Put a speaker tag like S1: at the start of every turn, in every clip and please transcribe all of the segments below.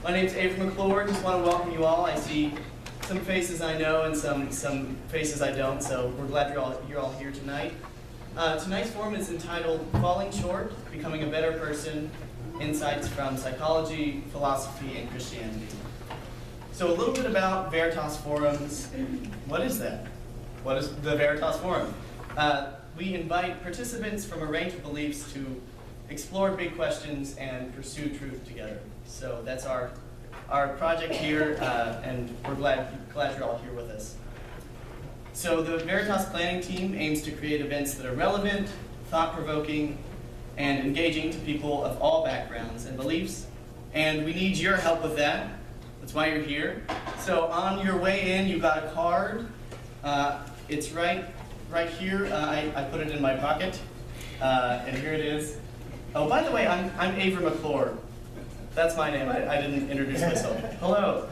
S1: My name's Avery McClure. Just want to welcome you all. I see some faces I know and some faces I don't, so we're glad you're all here tonight. Tonight's forum is entitled Falling Short, Becoming a Better Person, Insights from Psychology, Philosophy, and Christianity. So a little bit about Veritas forums. What is that? What is the Veritas forum? We invite participants from a range of beliefs to explore big questions and pursue truth together. So that's our project here, and we're glad you're all here with us. So the Veritas planning team aims to create events that are relevant, thought-provoking, and engaging to people of all backgrounds and beliefs. And we need your help with that. That's why you're here. So on your way in, you got a card. It's right here. I put it in my pocket, and here it is. Oh, by the way, I'm Avery McClure. That's my name. I didn't introduce myself. Hello.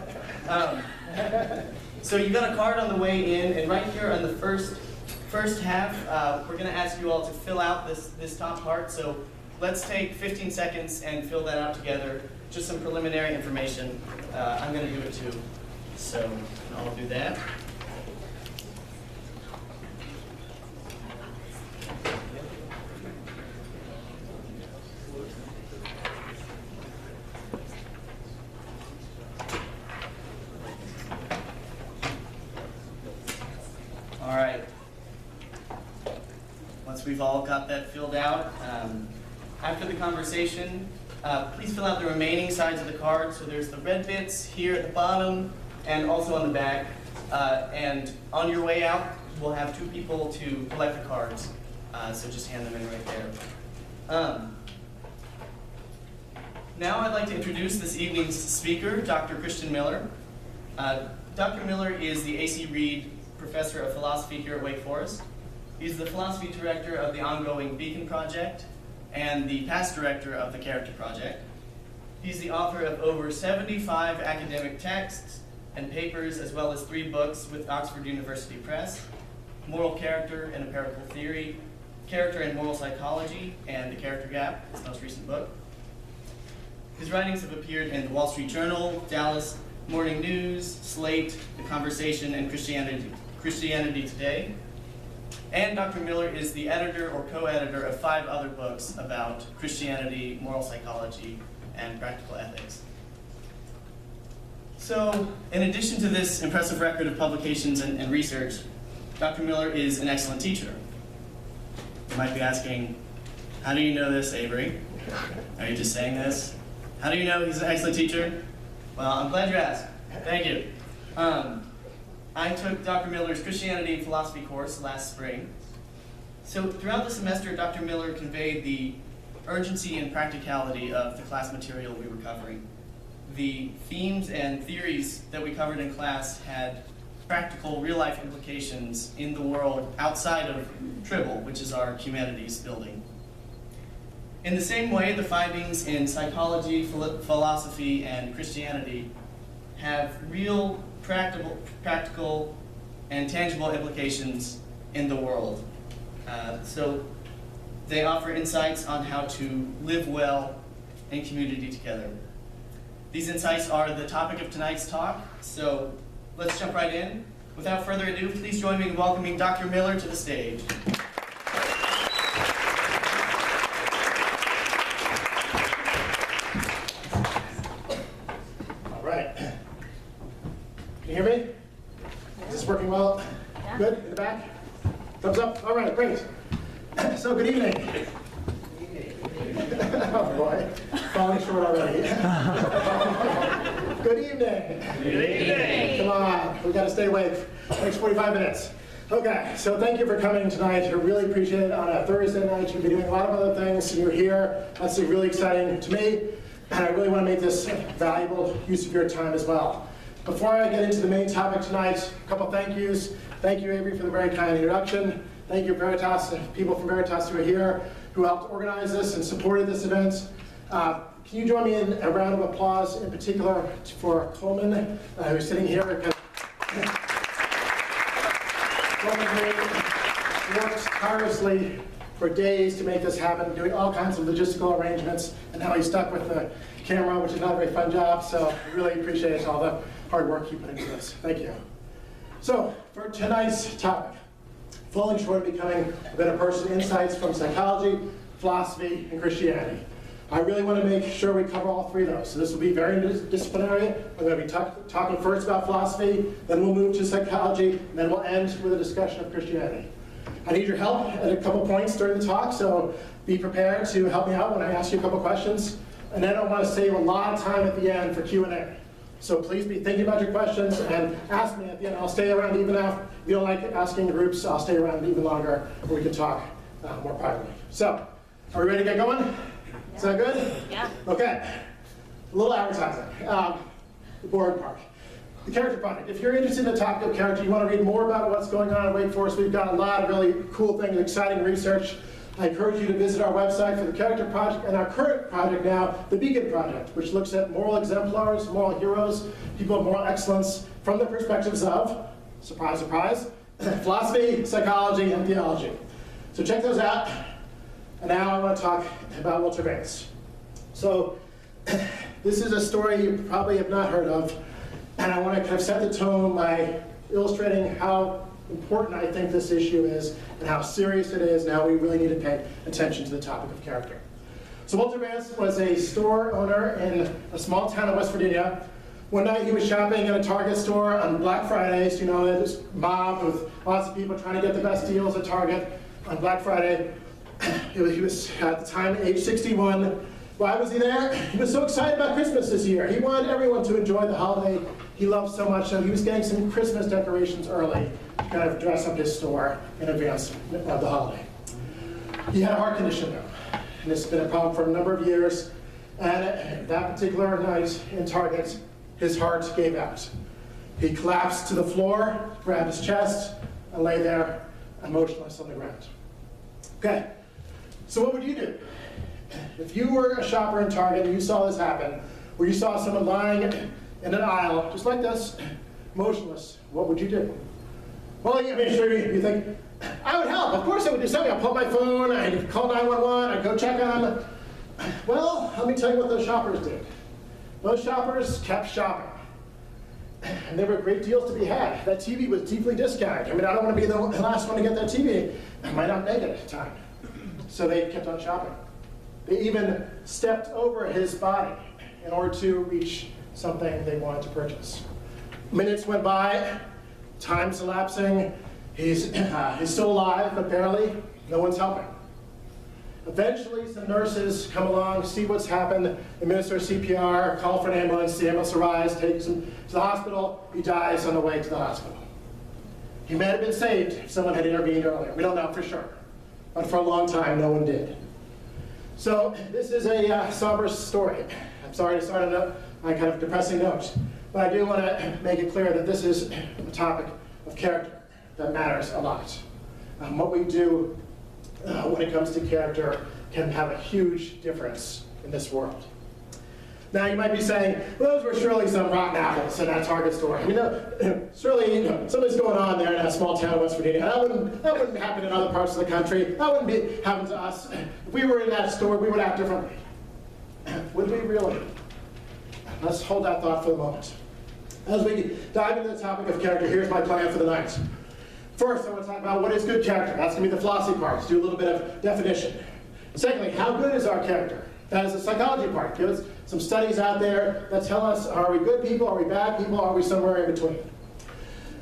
S1: So you got a card on the way in, and right here on the first half, we're going to ask you all to fill out this top part. So let's take 15 seconds and fill that out together. Just some preliminary information. I'm going to do it too. So I'll do that. All right. Once we've all got that filled out, after the conversation, please fill out the remaining sides of the card. So there's the red bits here at the bottom and also on the back. And on your way out, we'll have 2 people to collect the cards. So just hand them in right there. Now I'd like to introduce this evening's speaker, Dr. Christian Miller. Dr. Miller is the A.C. Reed Professor of Philosophy here at Wake Forest. He's the Philosophy Director of the ongoing Beacon Project and the past Director of the Character Project. He's the author of over 75 academic texts and papers, as well as 3 books with Oxford University Press: Moral Character and Empirical Theory, Character and Moral Psychology, and The Character Gap, his most recent book. His writings have appeared in the Wall Street Journal, Dallas Morning News, Slate, The Conversation, and Christianity Today. And Dr. Miller is the editor or co-editor of 5 other books about Christianity, moral psychology, and practical ethics. So, in addition to this impressive record of publications and research, Dr. Miller is an excellent teacher. You might be asking, how do you know this, Avery? Are you just saying this? How do you know he's an excellent teacher? Well, I'm glad you asked. Thank you. I took Dr. Miller's Christianity and Philosophy course last spring. So throughout the semester, Dr. Miller conveyed the urgency and practicality of the class material we were covering. The themes and theories that we covered in class had practical, real-life implications in the world outside of Tribble, which is our humanities building. In the same way, the findings in psychology, philosophy, and Christianity have real practical and tangible implications in the world. So they offer insights on how to live well in community together. These insights are the topic of tonight's talk, so let's jump right in. Without further ado, please join me in welcoming Dr. Miller to the stage.
S2: Can you hear me? Is this working well? Yeah. Good? In the back? Thumbs up? All right, great. So, good evening. Oh boy, falling short already. Good evening.
S1: Good evening.
S2: Come on, we've got to stay awake. Next 45 minutes. Okay, so thank you for coming tonight. I really appreciate it. On a Thursday night, you'll be doing a lot of other things, and you're here. That's really exciting to me, and I really want to make this valuable use of your time as well. Before I get into the main topic tonight, a couple thank yous. Thank you, Avery, for the very kind introduction. Thank you, Veritas, and people from Veritas who are here, who helped organize this and supported this event. Can you join me in a round of applause, in particular for Coleman, who's sitting here. Coleman works tirelessly for days to make this happen, doing all kinds of logistical arrangements, and now he's stuck with the camera, which is not a very fun job, so I really appreciate all the hard work you put into this. Thank you. So, for tonight's topic, falling short of becoming a better person, insights from psychology, philosophy, and Christianity. I really want to make sure we cover all three of those. So this will be very disciplinary. I'm going to be talking first about philosophy, then we'll move to psychology, and then we'll end with a discussion of Christianity. I need your help at a couple points during the talk, so be prepared to help me out when I ask you a couple questions. And then I want to save a lot of time at the end for Q&A. So please be thinking about your questions and ask me at the end. I'll stay around even after. If you don't like asking groups, I'll stay around even longer, and we can talk more privately. So, are we ready to get going? Is that good?
S3: Yeah.
S2: Okay. A little advertising. The boring part. The character project. If you're interested in the topic of character, you want to read more about what's going on at Wake Forest, we've got a lot of really cool things, exciting research. I encourage you to visit our website for the character project and our current project now, the Beacon Project, which looks at moral exemplars, moral heroes, people of moral excellence from the perspectives of, surprise, surprise, philosophy, psychology, and theology. So check those out. And now I want to talk about Walter Vance. So this is a story you probably have not heard of, and I want to kind of set the tone by illustrating how important I think this issue is and how serious it is, and how we really need to pay attention to the topic of character. So Walter Vance was a store owner in a small town in West Virginia. One night he was shopping in a Target store on Black Fridays, you know, this mob with lots of people trying to get the best deals at Target on Black Friday. He was at the time age 61. Why was he there? He was so excited about Christmas this year. He wanted everyone to enjoy the holiday he loved so much, so he was getting some Christmas decorations early to kind of dress up his store in advance of the holiday. He had a heart condition though, and this has been a problem for a number of years. And that particular night in Target, his heart gave out. He collapsed to the floor, grabbed his chest, and lay there emotionless on the ground. Okay, so what would you do? If you were a shopper in Target and you saw this happen, or you saw someone lying in an aisle, just like this, motionless, what would you do? Well, I mean, sure, you think, I would help. Of course I would do something. I'd pull out my phone, I'd call 911, I'd go check on them. Well, let me tell you what those shoppers did. Those shoppers kept shopping. And there were great deals to be had. That TV was deeply discounted. I mean, I don't want to be the last one to get that TV. I might not make it at the time. So they kept on shopping. They even stepped over his body in order to reach something they wanted to purchase. Minutes went by, time's elapsing. He's still alive, but barely. No one's helping. Eventually, some nurses come along, see what's happened, administer CPR, call for an ambulance. The ambulance arrives, takes him to the hospital. He dies on the way to the hospital. He may have been saved if someone had intervened earlier. We don't know for sure. But for a long time, no one did. So this is a somber story. I'm sorry to start on a kind of depressing note, but I do want to make it clear that this is a topic of character that matters a lot. What we do when it comes to character can have a huge difference in this world. Now you might be saying, well, those were surely some rotten apples in that Target store. I mean, surely something's going on there in that small town of West Virginia. That wouldn't happen in other parts of the country. That wouldn't happen to us. If we were in that store, we would act differently. Would we really? Let's hold that thought for a moment. As we dive into the topic of character, here's my plan for the night. First, I want to talk about what is good character. That's going to be the philosophy part. Let's do a little bit of definition. Secondly, how good is our character? That is the psychology part. Give us some studies out there that tell us, are we good people, are we bad people, are we somewhere in between?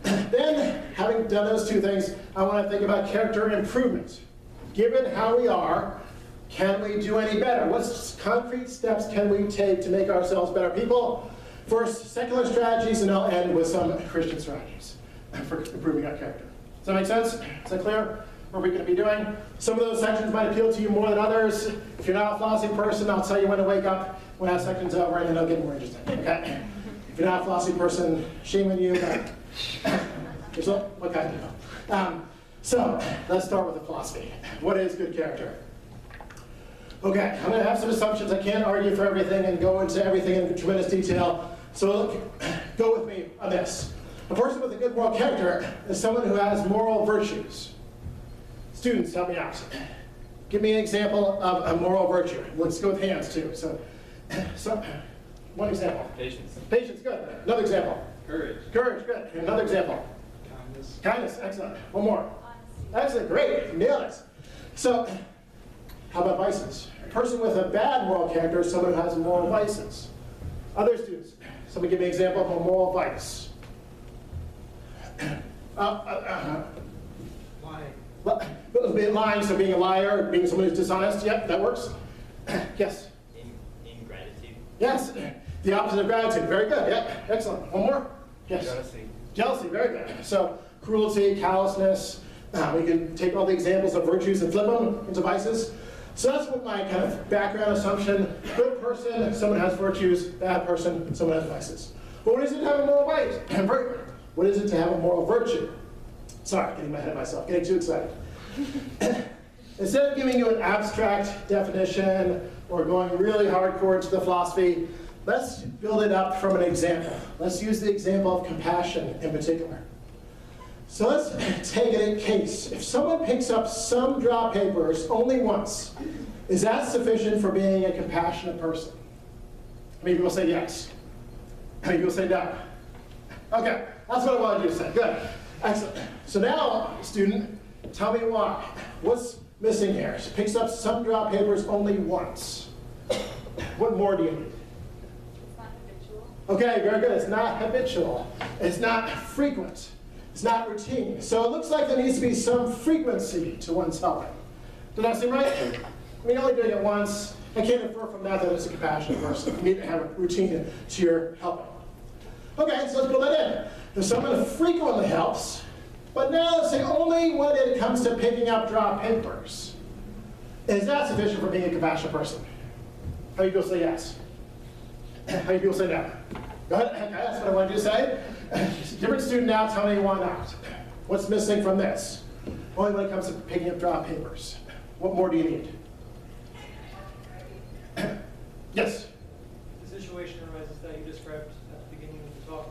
S2: Then, having done those two things, I want to think about character improvement. Given how we are, can we do any better? What concrete steps can we take to make ourselves better people? First, secular strategies, and I'll end with some Christian strategies for improving our character. Does that make sense? Is that clear? What we're going to be doing? Some of those sections might appeal to you more than others. If you're not a philosophy person, I'll tell you when to wake up when that section's over, and then it'll get more interesting. Okay? If you're not a philosophy person, shame on you. But what can I do? So let's start with the philosophy. What is good character? Okay, I'm going to have some assumptions. I can't argue for everything and go into everything in tremendous detail. So go with me on this. A person with a good moral character is someone who has moral virtues. Students, help me out. give me an example of a moral virtue. Let's go with hands too. So one example.
S3: Patience.
S2: Patience, good. Another example.
S3: Courage.
S2: Courage, good. Another example.
S3: Kindness.
S2: Kindness, excellent. One more. Excellent, great. You nailed it. So, how about vices? A person with a bad moral character is someone who has moral vices. Other students, someone give me an example of a moral vice. Lying, so being a liar, being someone who's dishonest. Yep, that works. Yes.
S3: Ingratitude.
S2: Yes. The opposite of gratitude. Very good. Yep. Excellent. One more. Yes.
S3: Jealousy.
S2: Jealousy. Very good. So cruelty, callousness. We can take all the examples of virtues and flip them into vices. So that's what my kind of background assumption. Good person, someone has virtues. Bad person, someone has vices. But what is it to have a moral vice? What is it to have a moral virtue? Sorry, getting ahead of myself, getting too excited. Instead of giving you an abstract definition or going really hardcore into the philosophy, let's build it up from an example. Let's use the example of compassion in particular. So let's take it in case. If someone picks up some draw papers only once, is that sufficient for being a compassionate person? How many people say yes? How many people say no? Okay, that's what I wanted you to say. Good. Excellent. So now, student, tell me why. What's missing here? She picks up some draw papers only once. What more do you need?
S4: It's not habitual.
S2: Okay, very good. It's not habitual. It's not frequent. It's not routine. So it looks like there needs to be some frequency to one's helping. Does that seem right? I mean, only doing it once, I can't infer from that that it's a compassionate person. You need to have a routine to your helping. Okay, so let's put that in. If someone frequently helps, but now let's say only when it comes to picking up draw papers, is that sufficient for being a compassionate person? How many people say yes? How many people say no? Go ahead. Okay, that's what I wanted you to say. Different student now, tell me why not. What's missing from this? Only when it comes to picking up draw papers. What more do you need? Yes?
S5: The situation arises that you described at the beginning of the talk.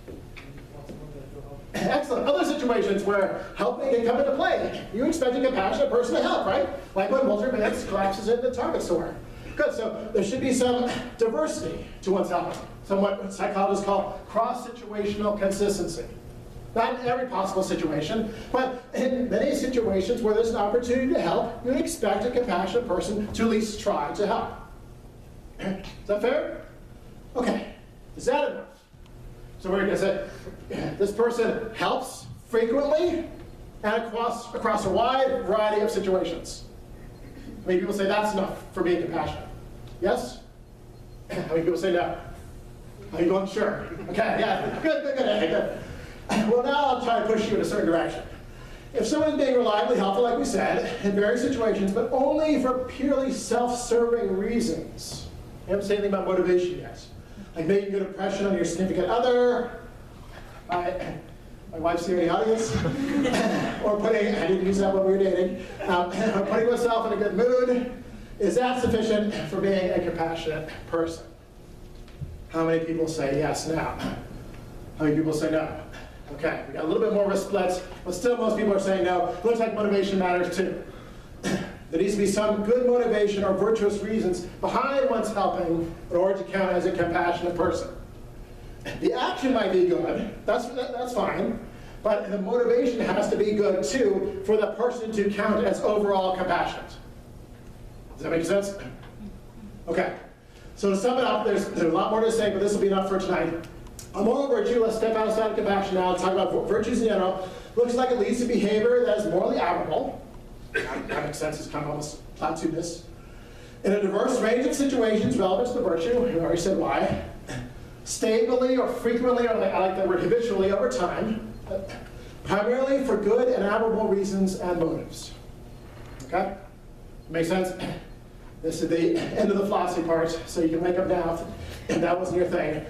S5: You want someone to help.
S2: Excellent. Other situations where helping can come into play. You expect a compassionate person to help, right? Like when Walter Bennett's collapses in the Target store. Good, so there should be some diversity to one's helping. Somewhat psychologists call cross-situational consistency. Not in every possible situation, but in many situations where there's an opportunity to help, you would expect a compassionate person to at least try to help. Is that fair? Okay, is that enough? So we're going to say, this person helps frequently and across a wide variety of situations. Many people say that's enough for being compassionate. Yes? How many people say no? Are you going sure? Okay, yeah, good. Well, now I'll try to push you in a certain direction. If someone's being reliably helpful, like we said, in various situations, but only for purely self-serving reasons, you haven't said anything about motivation yet. Like making a good impression on your significant other, my wife's here in the audience, or putting, I didn't use that when we were dating, or putting myself in a good mood. Is that sufficient for being a compassionate person? How many people say yes now? How many people say no? Okay, we got a little bit more of a split, but still most people are saying no. It looks like motivation matters too. There needs to be some good motivation or virtuous reasons behind one's helping in order to count as a compassionate person. The action might be good, that's fine, but the motivation has to be good too for the person to count as overall compassionate. Does that make sense? Okay, so to sum it up, there's a lot more to say, but this will be enough for tonight. A moral virtue, let's step outside of compassion now and talk about virtues in general. Looks like it leads to behavior that is morally admirable. That makes sense, it's kind of almost platitudinous. In a diverse range of situations relevant to the virtue, we already said why. Stably or frequently, or I like the word habitually, over time. Primarily for good and admirable reasons and motives. Okay? Make sense? This is the end of the philosophy part, so you can wake up now if that wasn't your thing.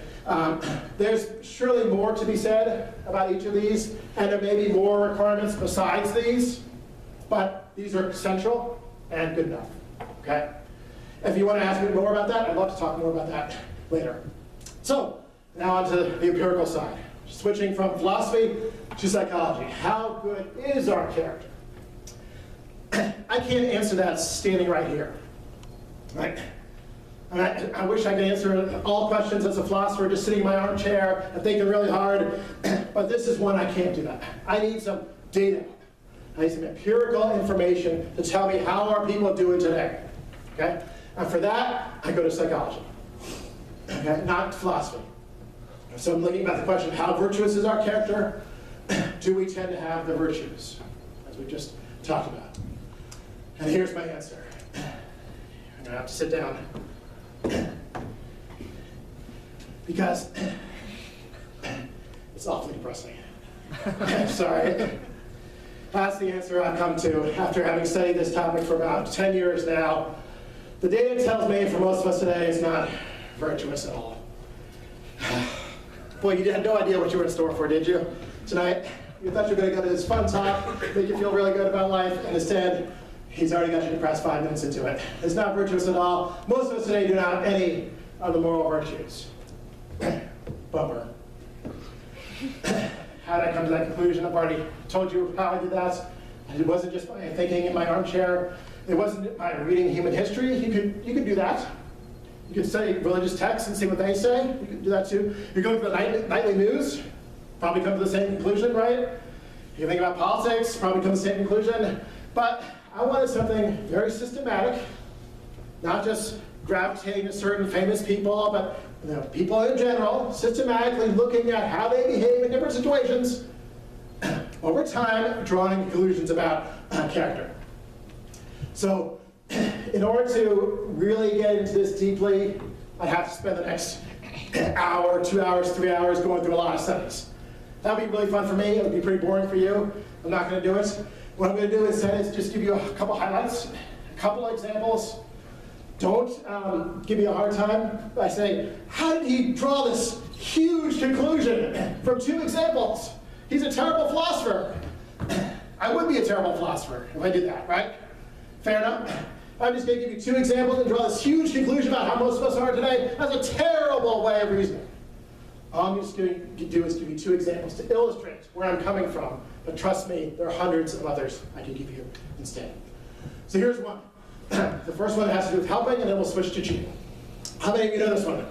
S2: There's surely more to be said about each of these, and there may be more requirements besides these, but these are central and good enough. Okay? If you want to ask me more about that, I'd love to talk more about that later. So, now on to the empirical side. Switching from philosophy to psychology. How good is our character? I can't answer that standing right here. Right? And I wish I could answer all questions as a philosopher, just sitting in my armchair and thinking really hard, but this is one I can't do that. I need some data. I need some empirical information to tell me how are people doing today. Okay? And for that, I go to psychology, okay? Not philosophy. So I'm looking at the question, how virtuous is our character? Do we tend to have the virtues, as we just talked about? And here's my answer. I'm gonna have to sit down. Because it's awfully depressing. Sorry. That's the answer I've come to after having studied this topic for about 10 years now. The data tells me for most of us today it's not virtuous at all. Boy, you had no idea what you were in store for, did you? Tonight, you thought you were going to go to this fun talk, make you feel really good about life, and instead, he's already got you depressed 5 minutes into it. It's not virtuous at all. Most of us today do not have any of the moral virtues. Bummer. How did I come to that conclusion? I've already told you how I did that. It wasn't just by thinking in my armchair. It wasn't by reading human history. You could do that. You could study religious texts and see what they say. You could do that too. You go to the nightly news, probably come to the same conclusion, right? You can think about politics, probably come to the same conclusion. But I wanted something very systematic, not just gravitating to certain famous people, but people in general, systematically looking at how they behave in different situations, over time, drawing conclusions about character. So, in order to really get into this deeply, I'd have to spend the next hour, 2 hours, 3 hours going through a lot of studies. That would be really fun for me. It would be pretty boring for you. I'm not going to do it. What I'm going to do instead is just give you a couple highlights, a couple examples. Don't give me a hard time by saying, how did he draw this huge conclusion from 2 examples? He's a terrible philosopher. I would be a terrible philosopher if I did that, right? Fair enough? I'm just going to give you 2 examples and draw this huge conclusion about how most of us are today. That's a terrible way of reasoning. All I'm just going to do is give you 2 examples to illustrate where I'm coming from. But trust me, there are hundreds of others I can give you instead. So here's one. The first one has to do with helping, and then we'll switch to cheating. How many of you know this one?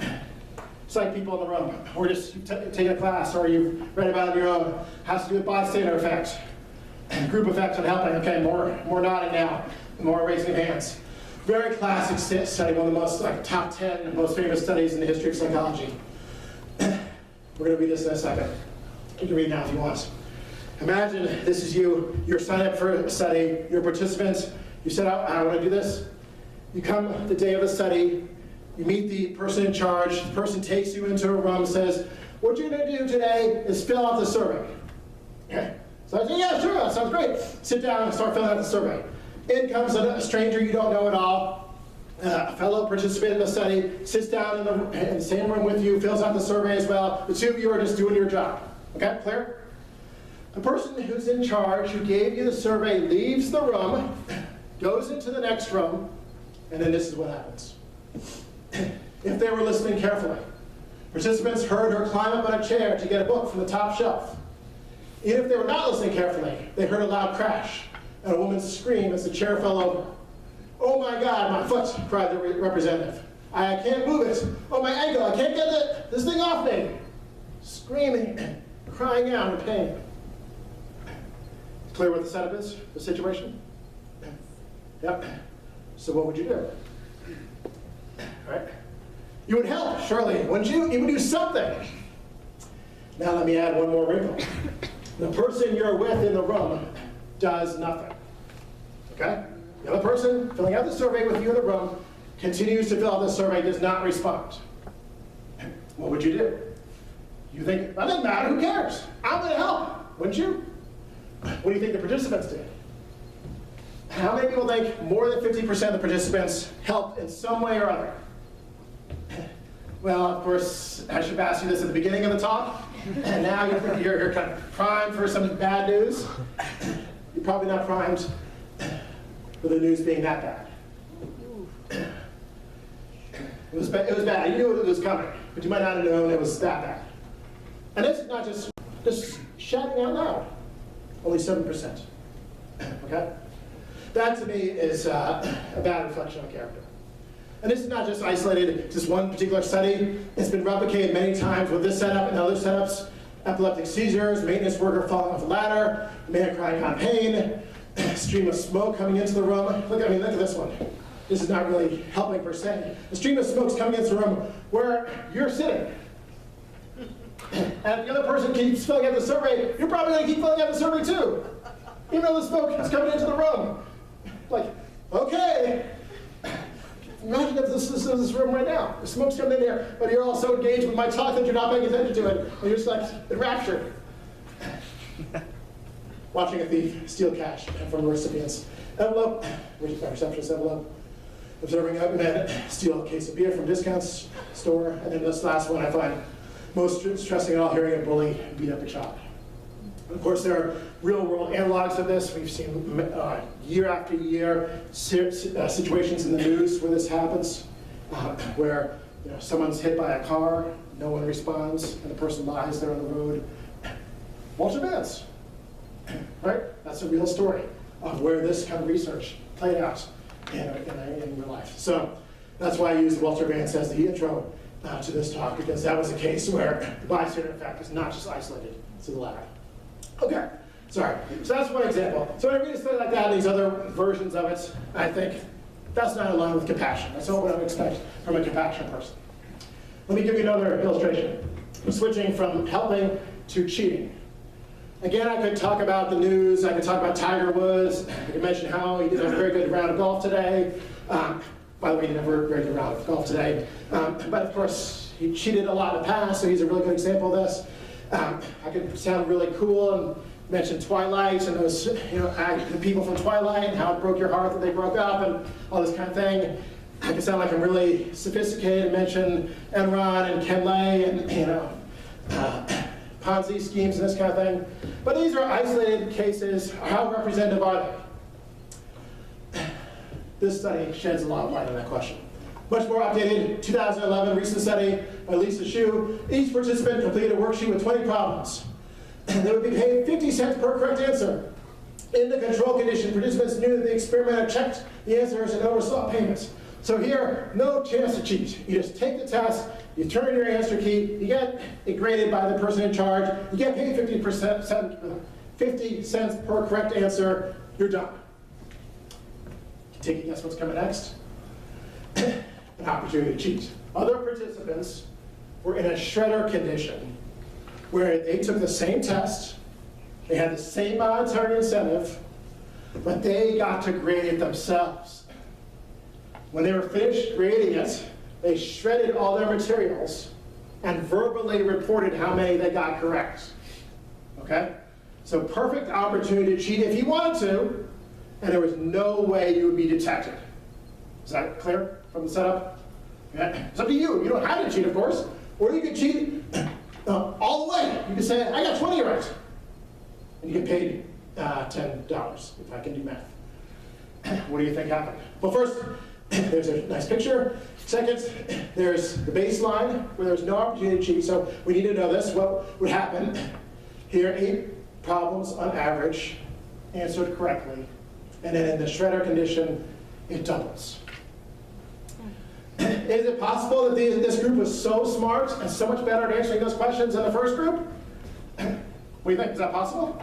S2: It's like people in the room, or just you've taken a class, or you've read about it on your own. It has to do with bystander effect, group effect on helping. Okay, more nodding now, more raising of hands. Very classic study, one of the most top 10 most famous studies in the history of psychology. We're going to read this in a second. You can read now if you want. Imagine this is you. You're signed up for a study. You're participants. You set out, I want to do this. You come the day of the study. You meet the person in charge. The person takes you into a room and says, what you're going to do today is fill out the survey. Okay? So I say, yeah, sure, that sounds great. Sit down and start filling out the survey. In comes a stranger you don't know at all, a fellow participant in the study, sits down in the same room with you, fills out the survey as well. The 2 of you are just doing your job. Okay, clear? The person who's in charge, who gave you the survey, leaves the room, goes into the next room, and then this is what happens. If they were listening carefully, participants heard her climb up on a chair to get a book from the top shelf. Even if they were not listening carefully, they heard a loud crash and a woman scream as the chair fell over. Oh my God, my foot, cried the representative. I can't move it. Oh, my ankle, I can't get this thing off me. Screaming and crying out in pain. Clear what the setup is, the situation? Yep. So what would you do? Right? You would help, surely, wouldn't you? You would do something. Now let me add one more wrinkle. The person you're with in the room does nothing. Okay? The other person filling out the survey with you in the room continues to fill out the survey, does not respond. What would you do? You think, that doesn't matter, who cares? I'm going to help, wouldn't you? What do you think the participants did? How many people think more than 50% of the participants helped in some way or other? Well, of course, I should have asked you this at the beginning of the talk, and now you're kind of primed for some bad news. You're probably not primed for the news being that bad. It was bad. You knew it was coming, but you might not have known it was that bad. And this is not just shouting out loud. Only 7%. Okay? That to me is a bad reflection of character. And this is not just isolated to just one particular study. It's been replicated many times with this setup and other setups. Epileptic seizures, maintenance worker falling off a ladder, man crying on pain, stream of smoke coming into the room. Look at this one. This is not really helping per se. The stream of smoke is coming into the room where you're sitting. And if the other person keeps filling out the survey, you're probably going to keep filling out the survey too. Even though the smoke is coming into the room. Like, okay. Imagine if this is this room right now. The smoke's coming in there, but you're all so engaged with my talk that you're not paying attention to it. And you're just like enraptured. Watching a thief steal cash from a recipient's envelope, receptionist's envelope. Observing a man steal a case of beer from a discount store. And then this last one I find most stressing of all, hearing a bully beat up a child. Of course, there are real-world analogs of this. We've seen year after year situations in the news where this happens, where someone's hit by a car, no one responds, and the person lies there on the road. Walter Vance, right? That's a real story of where this kind of research played out in real life. So that's why I used Walter Vance as the intro to this talk, because that was a case where the bystander effect is not just isolated to the lab. Okay, sorry. So that's one example. So when I read a study like that and these other versions of it, I think that's not in line with compassion. That's not what I would expect from a compassionate person. Let me give you another illustration. I'm switching from helping to cheating. Again, I could talk about the news. I could talk about Tiger Woods. I could mention how he did a very good round of golf today. By the way, he did a very good round of golf today. But of course, he cheated a lot in the past, so he's a really good example of this. I could sound really cool and mention Twilight and those, the people from Twilight and how it broke your heart that they broke up and all this kind of thing. I could sound like I'm really sophisticated and mention Enron and Ken Lay and Ponzi schemes and this kind of thing. But these are isolated cases. How representative are they? This study sheds a lot of light on that question. Much more updated, 2011 recent study by Lisa Hsu. Each participant completed a worksheet with 20 problems. They would be paid 50 cents per correct answer. In the control condition, participants knew that the experimenter checked the answers and oversaw payments. So here, no chance to cheat. You just take the test, you turn in your answer key, you get it graded by the person in charge, you get paid 50 cents per correct answer, you're done. Take a guess what's coming next? An opportunity to cheat. Other participants were in a shredder condition where they took the same test, they had the same monetary incentive, but they got to grade it themselves. When they were finished grading it, they shredded all their materials and verbally reported how many they got correct. Okay? So perfect opportunity to cheat if you wanted to, and there was no way you would be detected. Is that clear from the setup? Okay. It's up to you. You don't have to cheat, of course. Or you could cheat all the way. You could say, I got 20 right. And you get paid $10, if I can do math. What do you think happened? Well, first, there's a nice picture. Second, there's the baseline where there's no opportunity to cheat. So we need to know this. What would happen? Here, 8 problems on average answered correctly. And then in the shredder condition, it doubles. Is it possible that this group was so smart and so much better at answering those questions than the first group? What do you think? Is that possible?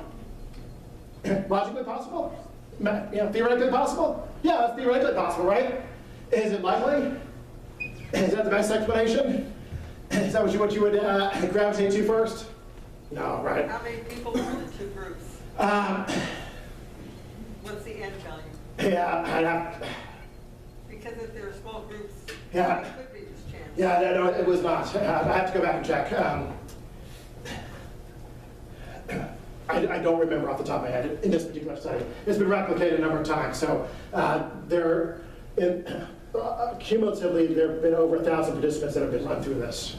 S2: Logically possible? Theoretically possible? Yeah, that's theoretically possible, right? Is it likely? Is that the best explanation? Is that what you would gravitate to first? No, right?
S6: How many people were in the two groups? What's the end value?
S2: Yeah, I'd have.
S6: Because if there are small groups,
S2: Yeah.
S6: it could be this chance.
S2: Yeah, no, it was not. I have to go back and check. I don't remember off the top of my head in this particular study. It's been replicated a number of times. So cumulatively, there have been over 1,000 participants that have been run through this.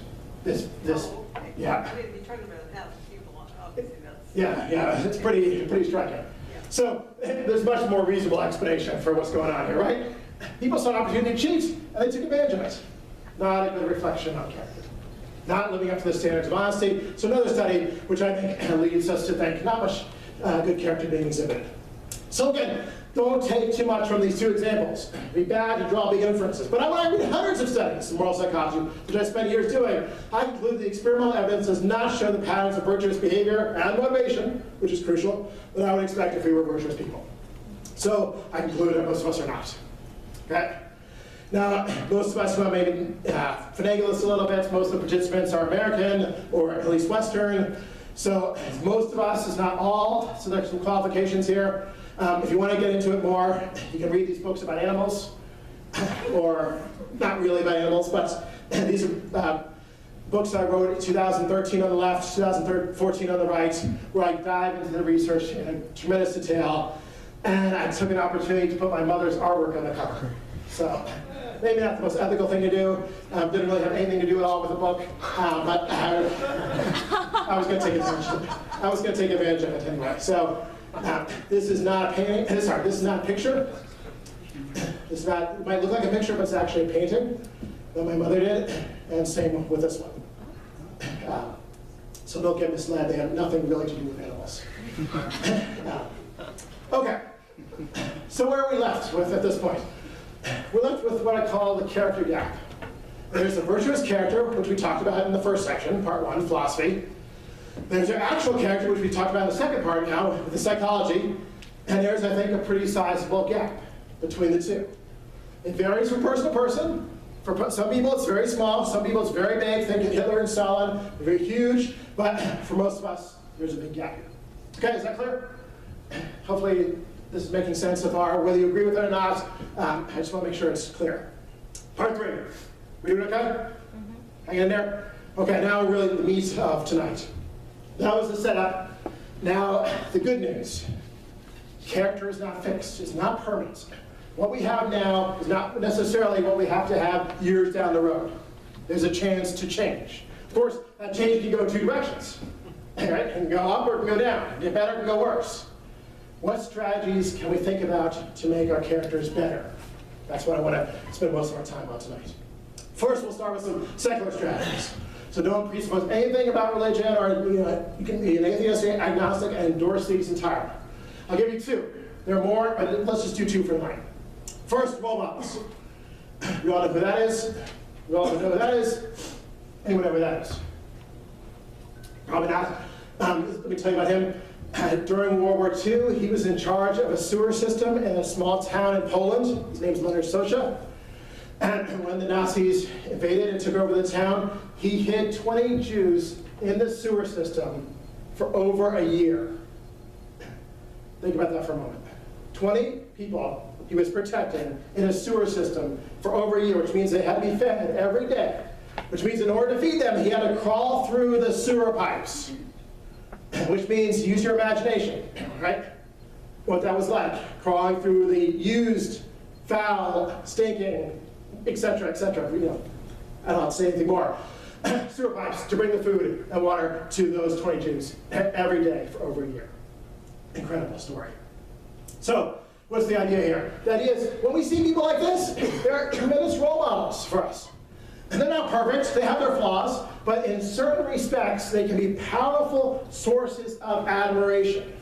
S6: Oh, okay.
S2: Yeah.
S6: I mean, you're talking about 1,000 people, obviously that's.
S2: Yeah, it's pretty striking. So there's much more reasonable explanation for what's going on here, right? People saw an opportunity to cheat, and they took advantage of it. Not a good reflection on character. Not living up to the standards of honesty. So another study, which I think leads us to think not much good character being exhibited. So again, don't take too much from these two examples. It'd be bad to draw big inferences. But when I read hundreds of studies in moral psychology, which I spent years doing, I conclude the experimental evidence does not show the patterns of virtuous behavior and motivation, which is crucial, that I would expect if we were virtuous people. So I conclude that most of us are not. Okay? Now, most of us will maybe finagle this a little bit. Most of the participants are American, or at least Western. So most of us is not all. So there's some qualifications here. If you want to get into it more, you can read these books about animals, or not really about animals, but these are books I wrote in 2013 on the left, 2014 on the right, where I dive into the research in tremendous detail, and I took an opportunity to put my mother's artwork on the cover. So maybe not the most ethical thing to do. Didn't really have anything to do at all with the book, but I was going to take advantage of it. I was going to take advantage of it anyway. So. This is not a painting. Sorry, this is not a picture. This is not. It might look like a picture, but it's actually a painting that my mother did, and same with this one. So don't get misled. They have nothing really to do with animals. Okay. So where are we left with at this point? We're left with what I call the character gap. There's a virtuous character, which we talked about in the first section, part 1, philosophy. There's your actual character, which we talked about in the second part now, with the psychology, and there's, I think, a pretty sizable gap between the two. It varies from person to person. For some people, it's very small. Some people, it's very big. Think of Hitler and Stalin. They're very huge. But for most of us, there's a big gap. Okay, is that clear? Hopefully, this is making sense so far. Whether you agree with it or not, I just want to make sure it's clear. Part 3. We doing okay? Mm-hmm. Hang in there? Okay, now really the meat of tonight. That was the setup. Now, the good news. Character is not fixed. It's not permanent. What we have now is not necessarily what we have to have years down the road. There's a chance to change. Of course, that change can go 2 directions. Right? It can go up or it can go down. It can get better, it can go worse. What strategies can we think about to make our characters better? That's what I want to spend most of our time on tonight. First, we'll start with some secular strategies. So don't presuppose anything about religion, or you can be an atheist, agnostic, and endorse these entirely. I'll give you 2. There are more, but let's just do 2 for tonight. First, role models. You all know who that is? You all know who that is? Anyone know who that is? Probably not. Let me tell you about him. During World War II, he was in charge of a sewer system in a small town in Poland. His name's Leonard Socha. And when the Nazis invaded and took over the town, he hid 20 Jews in the sewer system for over a year. Think about that for a moment. 20 people he was protecting in a sewer system for over a year, which means they had to be fed every day. Which means in order to feed them, he had to crawl through the sewer pipes. Which means, use your imagination, right? What that was like, crawling through the used, foul, stinking, etc., etc. I don't have to say anything more. Sewer pipes to bring the food and water to those 20 Jews every day for over a year. Incredible story. So, what's the idea here? The idea is, when we see people like this, they're tremendous role models for us. And they're not perfect, they have their flaws, but in certain respects, they can be powerful sources of admiration.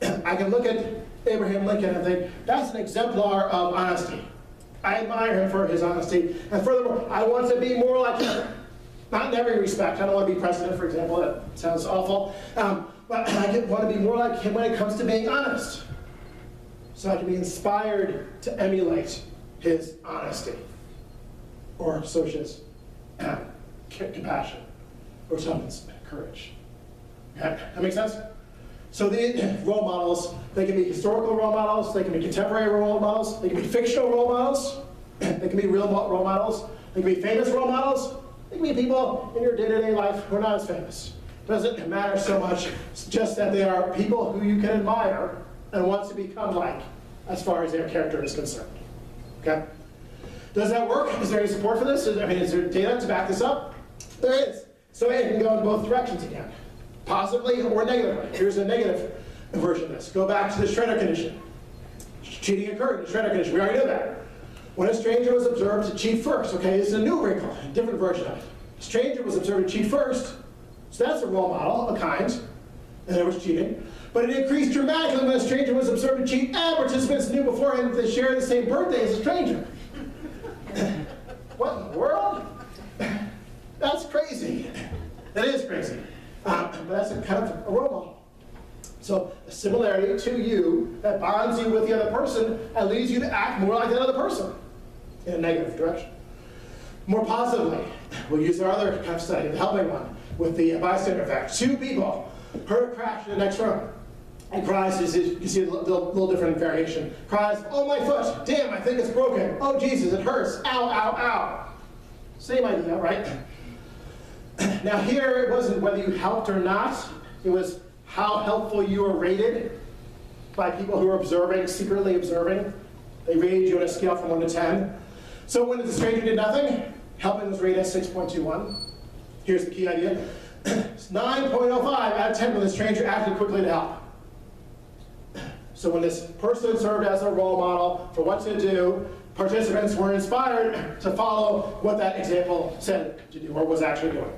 S2: I can look at Abraham Lincoln and think, that's an exemplar of honesty. I admire him for his honesty, and furthermore, I want to be more like him. Not in every respect. I don't want to be president, for example. That sounds awful. But I want to be more like him when it comes to being honest. So I can be inspired to emulate his honesty. Or Socha's compassion. Or someone's courage. Okay? That makes sense? So the role models, they can be historical role models, they can be contemporary role models, they can be fictional role models, they can be real role models, they can be famous role models, they can be people in your day-to-day life who are not as famous. It doesn't matter so much, it's just that they are people who you can admire and want to become like, as far as their character is concerned. Okay? Does that work? Is there any support for this? Is there data to back this up? There is. So it can go in both directions again. Positively or negatively. Here's a negative version of this. Go back to the Shredder condition. Cheating occurred in the Shredder condition. We already know that. When a stranger was observed to cheat first. Okay, this is a new wrinkle, a different version of it. A stranger was observed to cheat first, so that's a role model, a kind. and there was cheating. But it increased dramatically when a stranger was observed to cheat and participants knew beforehand that they shared the same birthday as a stranger. What in the world? That's crazy. That is crazy. But that's a kind of a role model. So a similarity to you that bonds you with the other person and leads you to act more like that other person in a negative direction. More positively, we'll use our other kind of study, the helping one, with the bystander effect. Two people heard a crash in the next room. And cries, you can see a little different variation. Cries, oh my foot, damn, I think it's broken. Oh Jesus, it hurts, ow, ow, ow. Same idea, right? Now here, it wasn't whether you helped or not, it was how helpful you were rated by people who were observing, secretly observing. They rated you on a scale from 1 to 10. So when the stranger did nothing, helping was rated at 6.21. Here's the key idea. It's 9.05 out of 10 when the stranger acted quickly to help. So when this person served as a role model for what to do, participants were inspired to follow what that example said to do or was actually doing.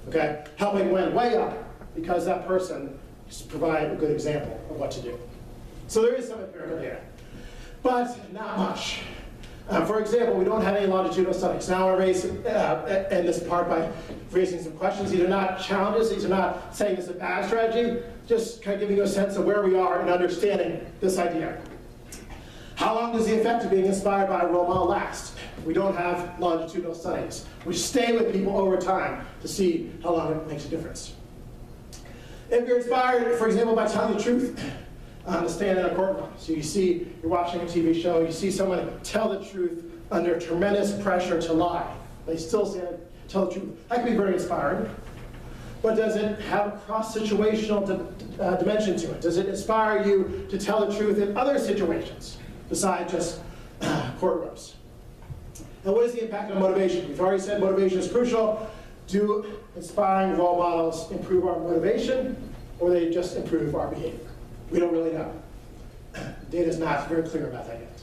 S2: Okay? Helping went way up because that person provided a good example of what to do. So there is some empirical data, but not much. For example, we don't have any longitudinal studies. Now I raise end this part by raising some questions. These are not challenges. These are not saying this is a bad strategy. Just kind of giving you a sense of where we are in understanding this idea. How long does the effect of being inspired by a role model last? We don't have longitudinal studies. We stay with people over time to see how long it makes a difference. If you're inspired, for example, by telling the truth on the stand in a courtroom, so you're watching a TV show, you see someone tell the truth under tremendous pressure to lie. They still tell the truth. That can be very inspiring. But does it have a cross-situational dimension to it? Does it inspire you to tell the truth in other situations besides just courtrooms? And what is the impact on motivation? We've already said motivation is crucial. Do inspiring role models improve our motivation, or they just improve our behavior? We don't really know. Data is not very clear about that yet.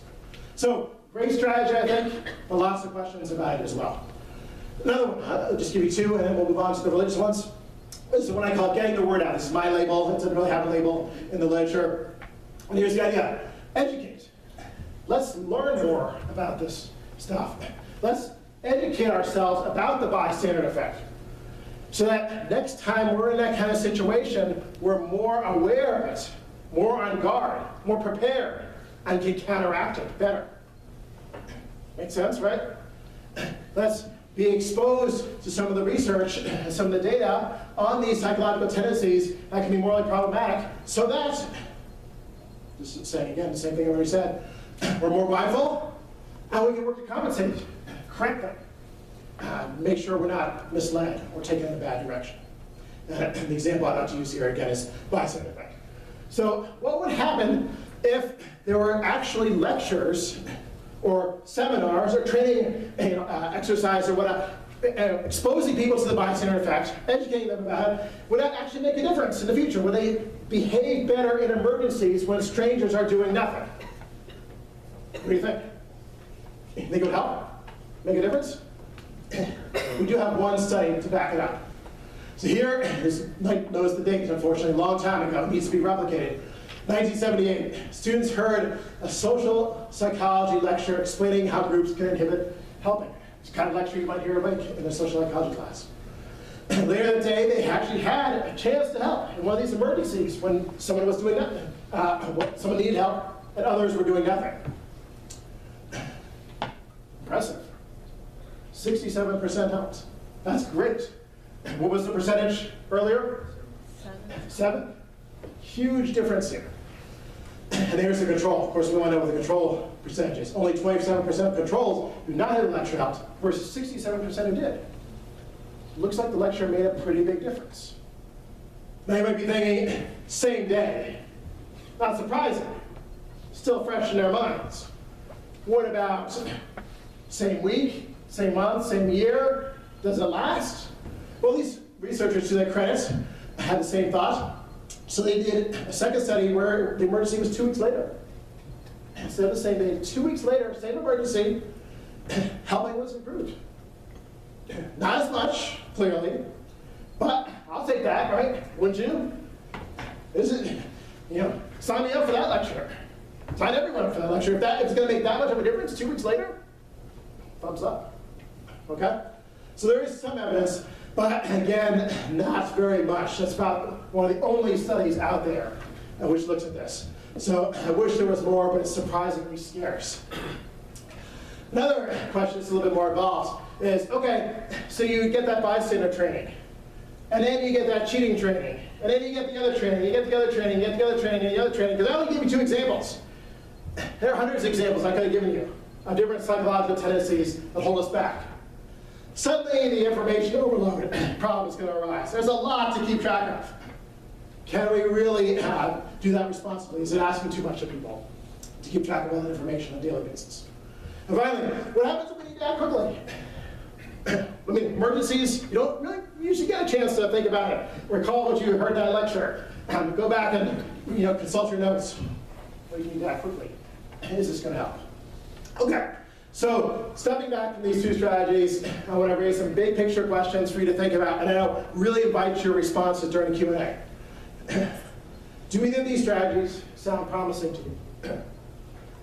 S2: So, great strategy, I think, but lots of questions about it as well. Another one, I'll just give you two, and then we'll move on to the religious ones. This is what I call getting the word out. This is my label. It doesn't really have a label in the literature. And here's the idea. Educate. Let's learn more about this stuff. Let's educate ourselves about the bystander effect so that next time we're in that kind of situation, we're more aware of it, more on guard, more prepared, and can counteract it better. Make sense, right? Let's be exposed to some of the research and some of the data on these psychological tendencies that can be morally problematic so that, this is saying again the same thing I already said, we're more mindful and we can work to compensate, correct them, make sure we're not misled or taken in a bad direction. The example I'd like to use here again is bystander effect. So what would happen if there were actually lectures or seminars or training exercise or whatever, exposing people to the bystander effect, educating them about it, would that actually make a difference in the future? Would they behave better in emergencies when strangers are doing nothing? What do you think? You think it would help? Make a difference? We do have one study to back it up. So here, notice the date, unfortunately, a long time ago, it needs to be replicated. 1978, students heard a social psychology lecture explaining how groups can inhibit helping. It's the kind of lecture you might hear in a social psychology class. Later that day, they actually had a chance to help in one of these emergencies when someone was doing nothing. Someone needed help, and others were doing nothing. Impressive. 67% helped. That's great. What was the percentage earlier? 7? Huge difference here. And here's the control. Of course, we want to know what the control percentage is. Only 27% of controls do not have the lecture helped versus 67% who did. Looks like the lecture made a pretty big difference. Now you might be thinking, same day. Not surprising. Still fresh in their minds. What about same week, same month, same year? Does it last? Well, these researchers, to their credit, had the same thought. So they did a second study where the emergency was 2 weeks later. Instead of the same day, 2 weeks later, same emergency, helping was improved. Not as much, clearly, but I'll take that, right? Wouldn't you? Is it, sign me up for that lecture. Sign everyone up for that lecture. If it's going to make that much of a difference 2 weeks later, thumbs up. Okay? So there is some evidence, but again, not very much. That's about one of the only studies out there which looks at this. So I wish there was more, but it's surprisingly scarce. Another question that's a little bit more involved is, okay, so you get that bystander training, and then you get that cheating training, and then you get the other training, you get the other training, you get the other training, and the other training, because I only gave you 2 examples. There are hundreds of examples I could have given you of different psychological tendencies that hold us back. Suddenly the information overload problem is going to arise. There's a lot to keep track of. Can we really do that responsibly? Is it asking too much of people to keep track of all that information on a daily basis? And finally, what happens if we need to act quickly? I mean, emergencies, you don't really usually get a chance to think about it. Recall what you heard in that lecture. Go back and consult your notes. What do you need to act quickly? Is this going to help? Okay, so stepping back from these 2 strategies, I want to raise some big picture questions for you to think about, and I'll really invite your responses during the Q&A. Do either of these strategies sound promising to you?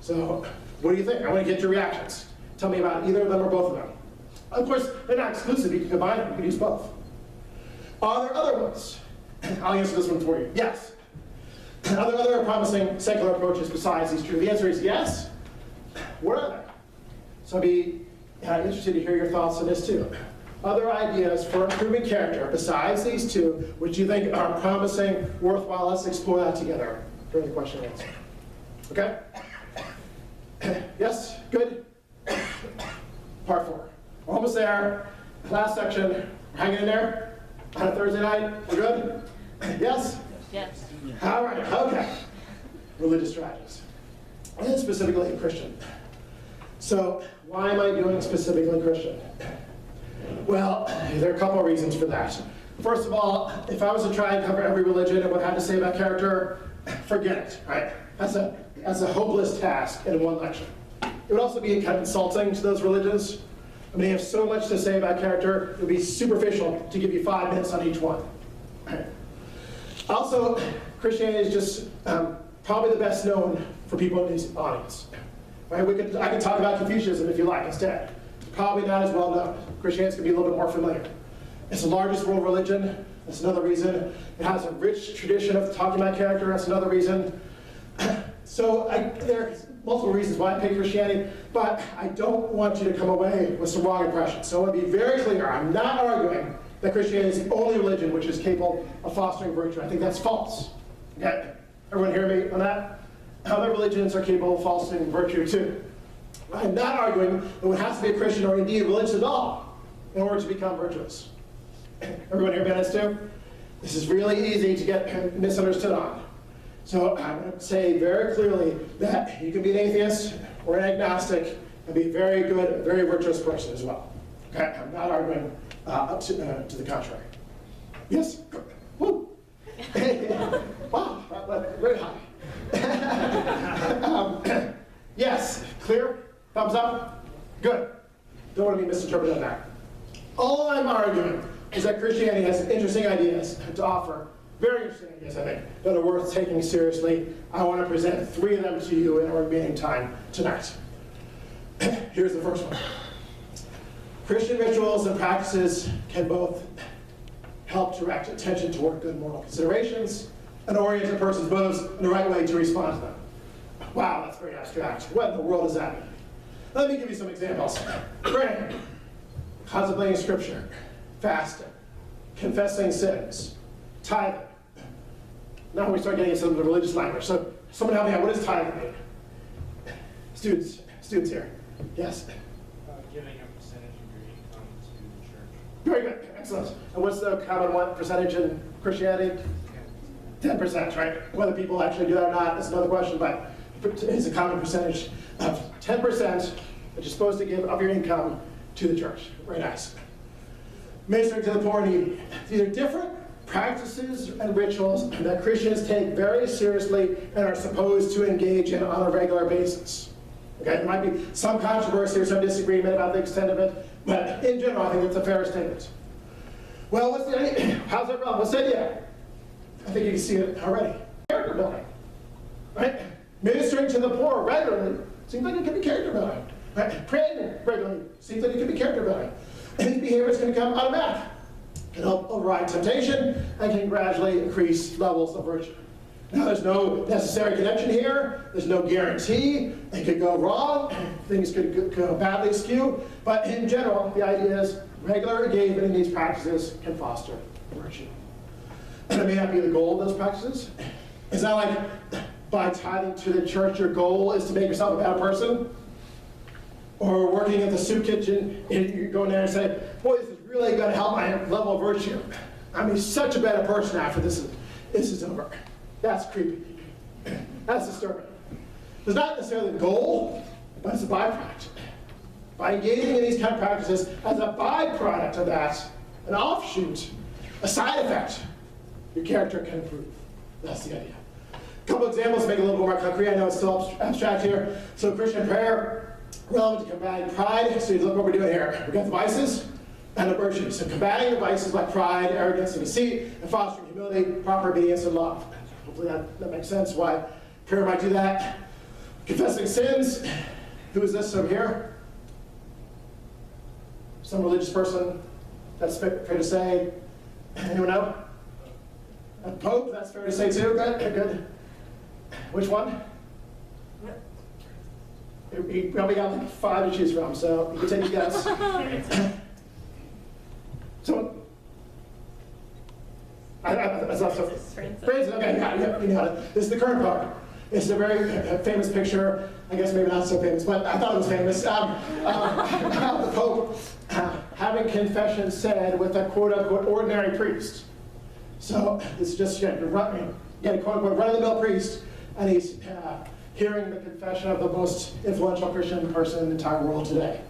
S2: So, what do you think? I want to get your reactions. Tell me about either of them or both of them. Of course, they're not exclusive. You can combine them. You can use both. Are there other ones? I'll answer this one for you. Yes. Are there other promising secular approaches besides these 2? The answer is yes. What are they? So I'd be interested to hear your thoughts on this too. Other ideas for improving character besides these 2, which you think are promising, worthwhile. Let's explore that together during the question and answer. Okay? Yes? Good? Part 4. We're almost there. Last section. We're hanging in there on a Thursday night. We're good? Yes?
S4: Yes.
S2: All right, okay. Religious strategies. And specifically Christian. So, why am I doing specifically Christian? Well, there are a couple of reasons for that. First of all, if I was to try and cover every religion and what I had to say about character, forget it, right? That's a hopeless task in one lecture. It would also be kind of insulting to those religions. I mean, they have so much to say about character, it would be superficial to give you 5 minutes on each one. Also, Christianity is just probably the best known for people in this audience. Right? I can talk about Confucianism if you like instead. It's probably not as well known. Christianity can be a little bit more familiar. It's the largest world religion. That's another reason. It has a rich tradition of talking about character. That's another reason. So there are multiple reasons why I pick Christianity, but I don't want you to come away with some wrong impressions. So I want to be very clear. I'm not arguing that Christianity is the only religion which is capable of fostering virtue. I think that's false. Okay? Everyone hear me on that? Other religions are capable of fostering virtue too. I'm not arguing that one has to be a Christian or indeed religious at all in order to become virtuous. Everyone hear me on this too? This is really easy to get misunderstood on. So I'm going to say very clearly that you can be an atheist or an agnostic and be a very good, very virtuous person as well. Okay? I'm not arguing to the contrary. Yes? Woo! Wow, that went very high. Yes, clear? Thumbs up? Good. Don't want to be misinterpreted on that. All I'm arguing is that Christianity has interesting ideas to offer. Very interesting ideas, I think, that are worth taking seriously. I want to present 3 of them to you in our remaining time tonight. Here's the first one. Christian rituals and practices can both help direct attention toward good moral considerations and orient a person's motives in the right way to respond to them. Wow, that's very abstract. What in the world does that mean? Let me give you some examples. Praying, contemplating scripture, fasting, confessing sins, tithing. Now we start getting into some of the religious language. So someone help me out, what does tithing mean? Students here. Yes?
S3: Giving a percentage of your income to the church.
S2: Very good, excellent. And what's the common percentage in Christianity? 10%, right? Whether people actually do that or not is another question, but it's a common percentage of 10% that you're supposed to give of your income to the church. Very nice. Ministering to the poor and needy. These are different practices and rituals that Christians take very seriously and are supposed to engage in on a regular basis. Okay, there might be some controversy or some disagreement about the extent of it, but in general, I think it's a fair statement. Well, how's that wrong? What's the idea? I think you can see it already. Character building, right? Ministering to the poor regularly seems like it could be character building. Right? Praying regularly seems like it could be character building. And these behaviors can become automatic, can help override temptation, and can gradually increase levels of virtue. Now, there's no necessary connection here. There's no guarantee. It could go wrong. Things could go badly askew. But in general, the idea is regular engagement in these practices can foster virtue. And it may not be the goal of those practices. It's not like by tithing to the church, your goal is to make yourself a better person. Or working at the soup kitchen, and you go in there and say, boy, this is really going to help my level of virtue. I'm be such a better person after this is over. That's creepy. That's disturbing. It's not necessarily the goal, but it's a byproduct. By engaging in these kind of practices as a byproduct of that, an offshoot, a side effect, your character can improve. That's the idea. A couple examples to make it a little more concrete. I know it's still abstract here. So Christian prayer, relevant to combating pride. So you look what we're doing here. We've got the vices and the virtues. So combating the vices like pride, arrogance, and deceit, and fostering humility, proper obedience, and love. Hopefully that makes sense why prayer might do that. Confessing sins. Who is this over here? Some religious person. That's fair to say. Anyone know? A pope, that's fair to say too. Good, good. Which one? You probably got like 5 to choose from, so you can take a guess. So, Francis, okay, yeah, you got it. This is the current pope. It's a very famous picture. I guess maybe not so famous, but I thought it was famous. The Pope having confession said with a quote-unquote ordinary priest. So it's just a quote-unquote run-of-the-mill priest, and he's hearing the confession of the most influential Christian person in the entire world today.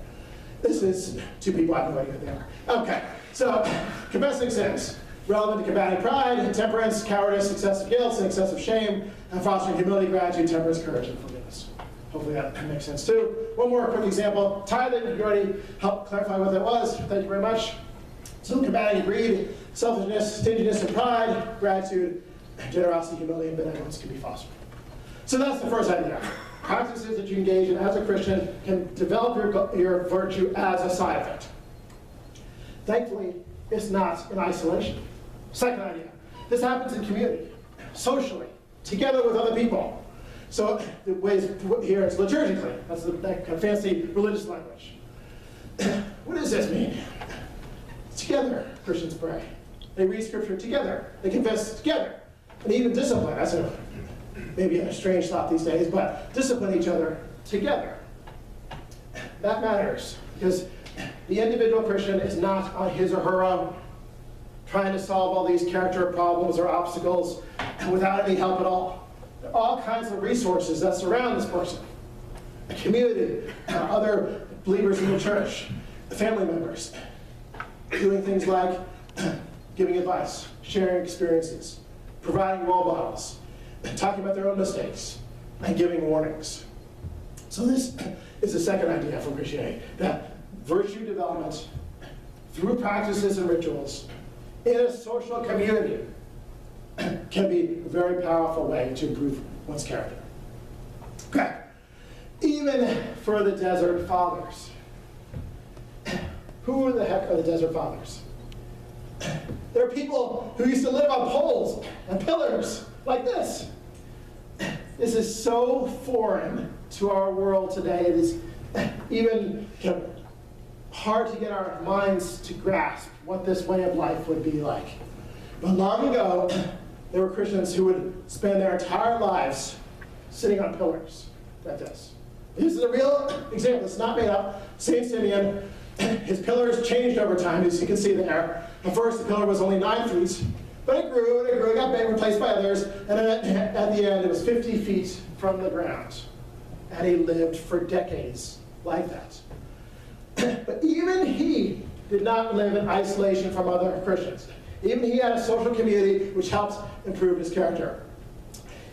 S2: This is 2 people, I have no idea who they are. Okay, so confessing sins. Relevant to combating pride, intemperance, cowardice, excessive guilt, and excessive shame, and fostering humility, gratitude, temperance, courage, and forgiveness. Hopefully that makes sense too. One more quick example. Tithing, you already helped clarify what that was. Thank you very much. So combating greed, selfishness, stinginess, and pride, gratitude, generosity, humility, and benevolence can be fostered. So that's the first idea. Practices that you engage in as a Christian can develop your virtue as a side effect. Thankfully, it's not in isolation. Second idea, this happens in community, socially, together with other people. So the ways here it's liturgically. That's that kind of fancy religious language. What does this mean? Together, Christians pray. They read scripture together. They confess together. And even discipline. That's maybe a strange thought these days, but discipline each other together. That matters because the individual Christian is not on his or her own, trying to solve all these character problems or obstacles without any help at all. There are all kinds of resources that surround this person. A community, other believers in the church, family members, doing things like giving advice, sharing experiences, providing role models, talking about their own mistakes, and giving warnings. So this is the second idea from Christianity, that virtue development through practices and rituals in a social community can be a very powerful way to improve one's character. Okay. Even for the Desert Fathers. Who the heck are the Desert Fathers? There are people who used to live on poles and pillars like this. This is so foreign to our world today. It is even hard to get our minds to grasp what this way of life would be like. But long ago, there were Christians who would spend their entire lives sitting on pillars like this. This is a real example. It's not made up. St. Simeon, his pillars changed over time, as you can see there. At first, the pillar was only 9 feet, but it grew and it grew. It got big, replaced by others, and then at the end, it was 50 feet from the ground. And he lived for decades like that. But even he did not live in isolation from other Christians. Even he had a social community which helped improve his character.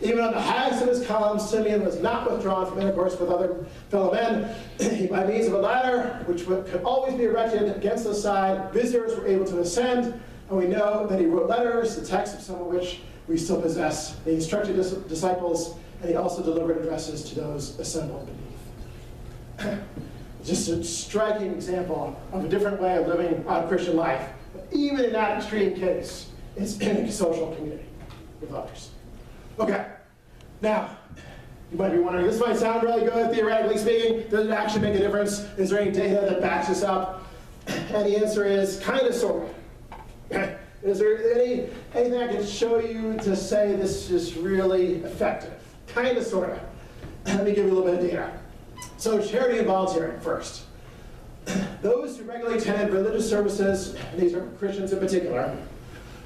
S2: Even on the highest of his columns, Simeon was not withdrawn from intercourse with other fellow men. By means of a ladder, which could always be erected against the side, visitors were able to ascend, and we know that he wrote letters, the text of some of which we still possess. They instructed disciples, and they also delivered addresses to those assembled beneath. Just a striking example of a different way of living out Christian life. But even in that extreme case, it's in a social community with others. Okay, now, you might be wondering, this might sound really good, theoretically speaking. Does it actually make a difference? Is there any data that backs this up? And the answer is kind of, sort of. Is there anything I can show you to say this is really effective? Kind of, sort of. Let me give you a little bit of data. So charity and volunteering first. Those who regularly attended religious services, and these are Christians in particular,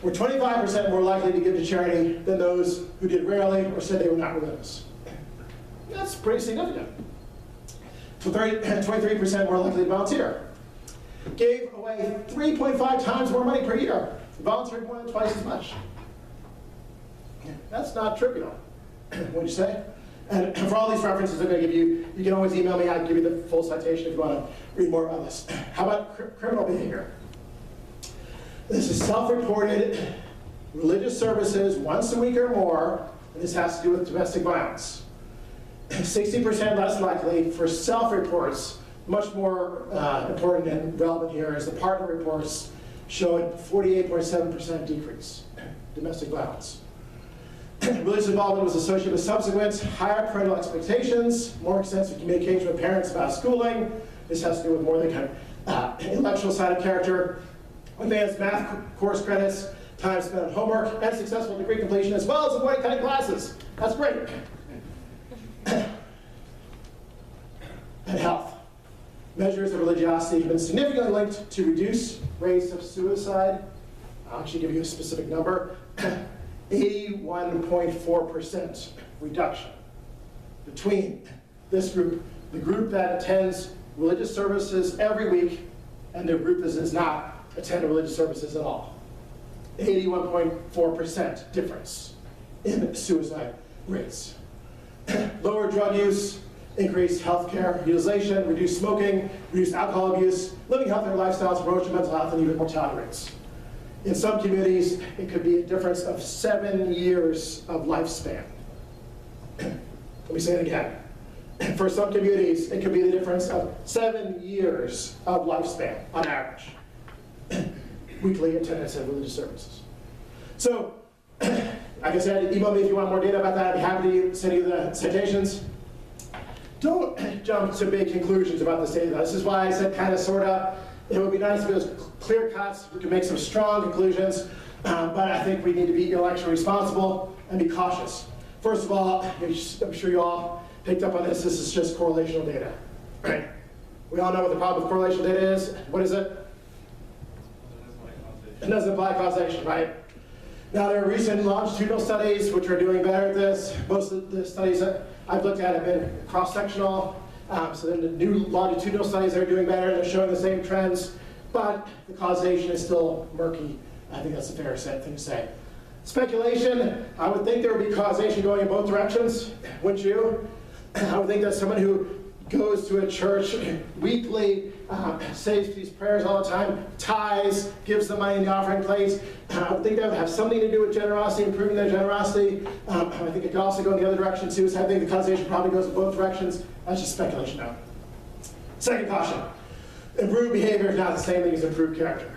S2: were 25% more likely to give to charity than those who did rarely or said they were not religious. That's pretty significant. 23% more likely to volunteer. Gave away 3.5 times more money per year. Volunteered more than twice as much. That's not trivial. What'd you say? And for all these references I'm going to give you, you can always email me. I'll give you the full citation if you want to read more about this. How about criminal behavior? This is self-reported religious services once a week or more, and this has to do with domestic violence. 60% less likely for self-reports. Much more important and relevant here is the partner reports show a 48.7% decrease domestic violence. Religious involvement was associated with subsequent higher parental expectations, more extensive communication with parents about schooling. This has to do with more the kind of intellectual side of character, advanced math course credits, time spent on homework, and successful degree completion, as well as avoiding cutting classes. That's great. And health. Measures of religiosity have been significantly linked to reduced rates of suicide. I'll actually give you a specific number. 81.4% reduction between this group, the group that attends religious services every week, and the group that does not attend religious services at all. 81.4% difference in suicide rates. Lower drug use, increased healthcare utilization, reduced smoking, reduced alcohol abuse, living healthier lifestyles, promotion of mental health, and even mortality rates. In some communities, it could be a difference of 7 years of lifespan. Let me say it again. For some communities, it could be the difference of 7 years of lifespan on average. Weekly attendance at religious services. So, like I said, email me if you want more data about that. I'd be happy to send you the citations. Don't jump to big conclusions about this data. This is why I said kind of, sort of. It would be nice if it was clear cuts. We could make some strong conclusions, but I think we need to be intellectually responsible and be cautious. First of all, I'm sure you all picked up on this. This is just correlational data, right? We all know what the problem with correlational data is. What is it? It doesn't apply causation, right? Now, there are recent longitudinal studies which are doing better at this. Most of the studies that I've looked at have been cross-sectional. So then the new longitudinal studies are doing better. They're showing the same trends, but the causation is still murky. I think that's a fair thing to say. Speculation, I would think there would be causation going in both directions, wouldn't you? I would think that someone who goes to a church weekly, says these prayers all the time, tithes, gives the money in the offering plate. I would think that would have something to do with generosity, improving their generosity. I think it could also go in the other direction too, so I think the causation probably goes in both directions. That's just speculation now. Second caution, improved behavior is not the same thing as improved character.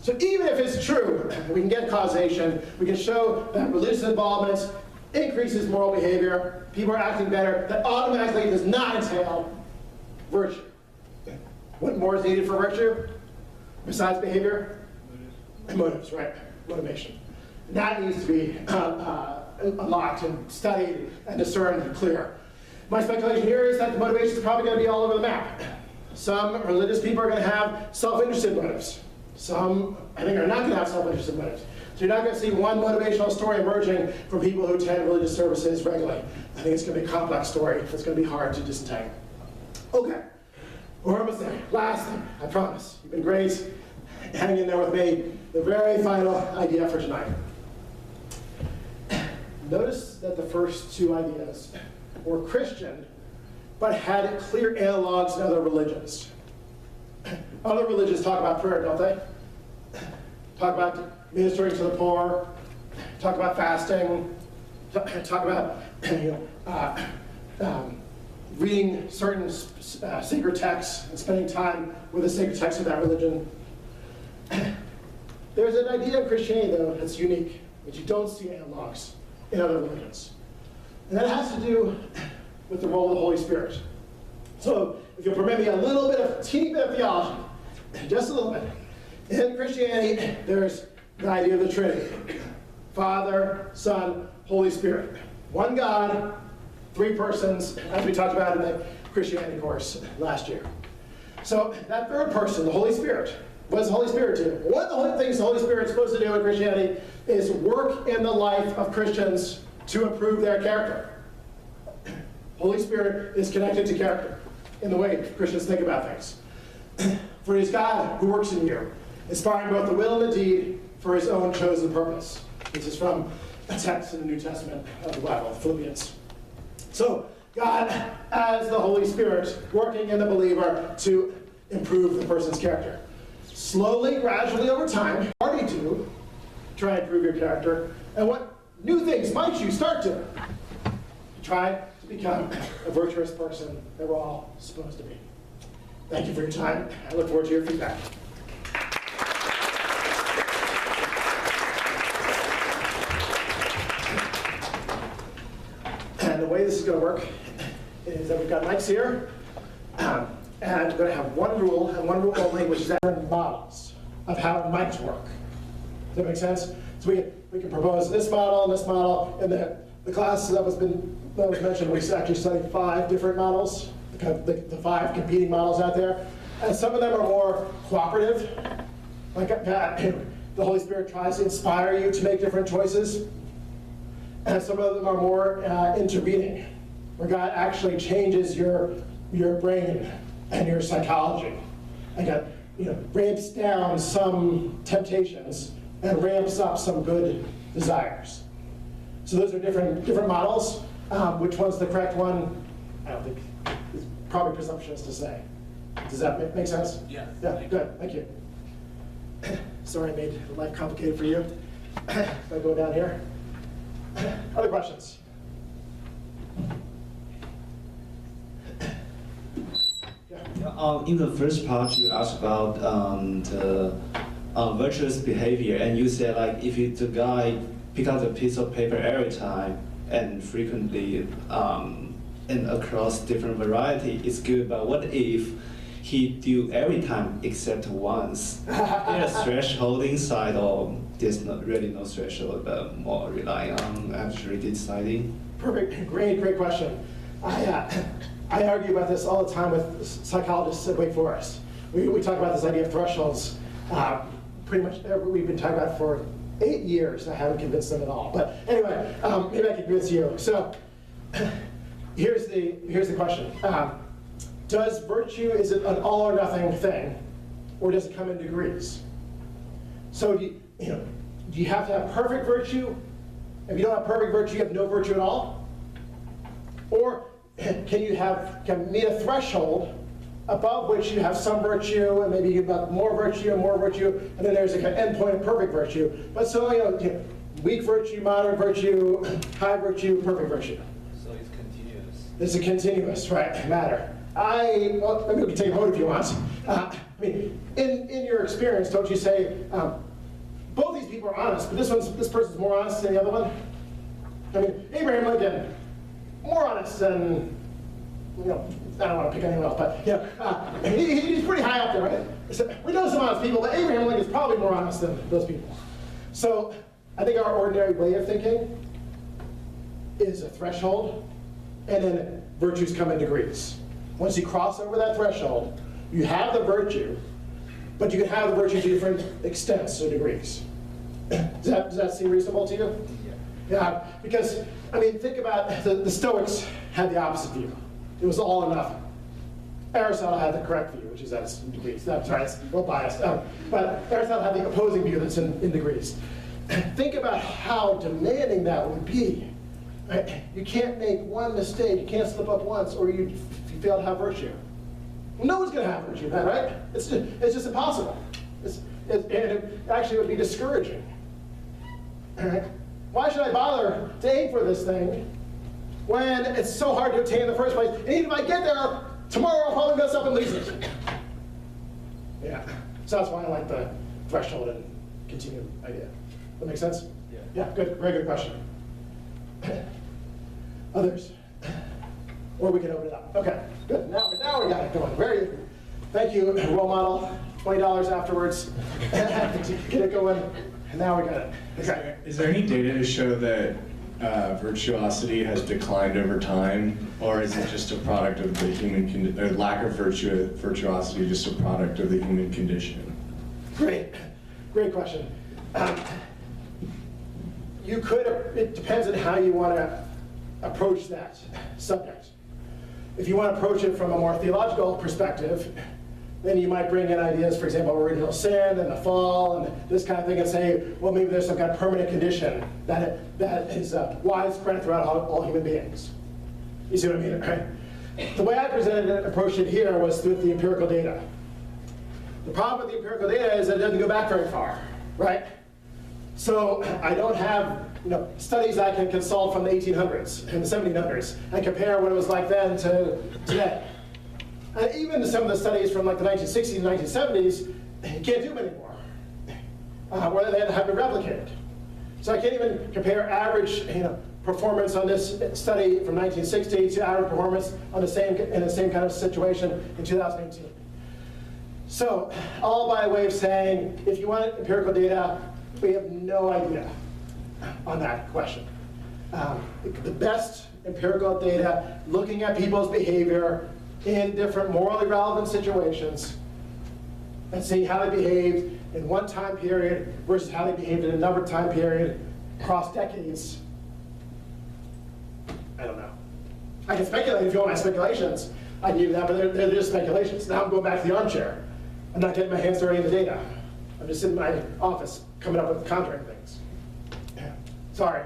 S2: So even if it's true, we can get causation, we can show that religious involvement increases moral behavior, people are acting better, that automatically does not entail virtue. What more is needed for virtue besides behavior? Motives, right? Motivation. And that needs to be unlocked and studied and discerned and clear. My speculation here is that the motivations are probably going to be all over the map. Some religious people are going to have self-interested motives. Some, I think, are not going to have self-interested motives. So you're not going to see one motivational story emerging from people who attend religious services regularly. I think it's going to be a complex story. It's going to be hard to disentangle. Okay, we're almost there. Last thing, I promise. You've been great. Hang in there with me. The very final idea for tonight. Notice that the first two ideas were Christian, but had clear analogs in other religions. Other religions talk about prayer, don't they? Talk about ministering to the poor, talk about fasting, talk about reading certain sacred texts and spending time with the sacred texts of that religion. There's an idea of Christianity, though, that's unique, that you don't see analogs in other religions. And that has to do with the role of the Holy Spirit. So, if you'll permit me a little bit of, teeny bit of theology, just a little bit. In Christianity, there's the idea of the Trinity. Father, Son, Holy Spirit. One God, three persons, as we talked about in the Christianity course last year. So, that third person, the Holy Spirit, what does the Holy Spirit do? One of the things the Holy Spirit is supposed to do in Christianity is work in the life of Christians to improve their character. Holy Spirit is connected to character in the way Christians think about things. For it is God who works in you, inspiring both the will and the deed for his own chosen purpose. This is from a text in the New Testament of the Bible, Philippians. So, God, as the Holy Spirit, working in the believer to improve the person's character. Slowly, gradually, over time, what do you do to try and improve your character? And what new things might you start doing to try to become a virtuous person that we're all supposed to be? Thank you for your time. I look forward to your feedback. And the way this is going to work is that we've got mics here, and we're going to have one rule, and one rule only, which is different models of how mics work. Does that make sense? So we can propose this model, and the class that was mentioned, we actually studied 5 different models, the 5 competing models out there, and some of them are more cooperative, like the Holy Spirit tries to inspire you to make different choices, and some of them are more intervening, where God actually changes your brain and your psychology, and ramps down some temptations and ramps up some good desires. So those are different models. Which one's the correct one? I don't think it's probably presumptuous to say. Does that make sense?
S3: Yes.
S2: Yeah, good, thank you. Sorry I made life complicated for you. If I go down here. Other questions?
S7: In the first part, you asked about the virtuous behavior, and you said if the guy pick up a piece of paper every time and frequently and across different variety, it's good. But what if he do every time except once? There's a threshold inside, or there's not really no threshold, but more relying on actually deciding?
S2: Perfect, great question. I argue about this all the time with psychologists at Wake Forest. We talk about this idea of thresholds. Pretty much we've been talking about it for 8 years. I haven't convinced them at all. But anyway, maybe I can convince you. So here's the question. Does virtue, is it an all or nothing thing, or does it come in degrees? So do you have to have perfect virtue? If you don't have perfect virtue, you have no virtue at all? Or can you meet a threshold above which you have some virtue, and maybe you have more virtue, and then there's an endpoint of perfect virtue. But so, weak virtue, moderate virtue, high virtue, perfect virtue.
S7: So it's continuous.
S2: It's a continuous, right, matter. Maybe we can take a vote if you want. In your experience, don't you say, both these people are honest, but this person's more honest than the other one? Abraham Lincoln, more honest than, I don't want to pick anyone else, but he's pretty high up there, right? So, we know some honest people, but Abraham Lincoln's probably more honest than those people. So I think our ordinary way of thinking is a threshold, and then virtues come in degrees. Once you cross over that threshold, you have the virtue, but you can have the virtue to different extents or degrees. Does that seem reasonable to you? Yeah, because, think about the Stoics had the opposite view. It was all or nothing. Aristotle had the correct view, which is that it's in degrees. I'm sorry, it's a little biased. But Aristotle had the opposing view that's in degrees. Think about how demanding that would be. Right? You can't make one mistake, you can't slip up once, or you fail to have virtue. Well, no one's going to have virtue then, right? It's just impossible. It actually would be discouraging. All right? why should I bother to aim for this thing when it's so hard to attain in the first place? And even if I get there, tomorrow I'll probably mess up and lose it. Yeah, so that's why I like the threshold and continuum idea. That make sense? Yeah, good, very good question. Others? Or we can open it up. Okay, good, now we got it going. Very good. Thank you, role model. $20 afterwards to get it going. And now we got it. Okay.
S8: Is there any data to show that virtuosity has declined over time, or is it just a product of the human condition, or lack of virtuosity just a product of the human condition?
S2: Great question. It depends on how you want to approach that subject. If you want to approach it from a more theological perspective, then you might bring in ideas, for example, original sin and the fall and this kind of thing, and say, well, maybe there's some kind of permanent condition that is widespread throughout all human beings. You see what I mean, right? The way I presented it, approached it here was through the empirical data. The problem with the empirical data is that it doesn't go back very far, right? So I don't have studies I can consult from the 1800s and the 1700s and compare what it was like then to today. And even some of the studies from like the 1960s and 1970s, you can't do them anymore, where they have been replicated. So I can't even compare average performance on this study from 1960 to average performance on in the same kind of situation in 2018. So all by way of saying, if you want empirical data, we have no idea on that question. The best empirical data, looking at people's behavior in different morally relevant situations and seeing how they behaved in one time period versus how they behaved in another time period across decades. I don't know. I can speculate if you want my speculations. I knew that, but they're just speculations. Now I'm going back to the armchair. I'm not getting my hands dirty in the data. I'm just in my office coming up with contrary things. Sorry.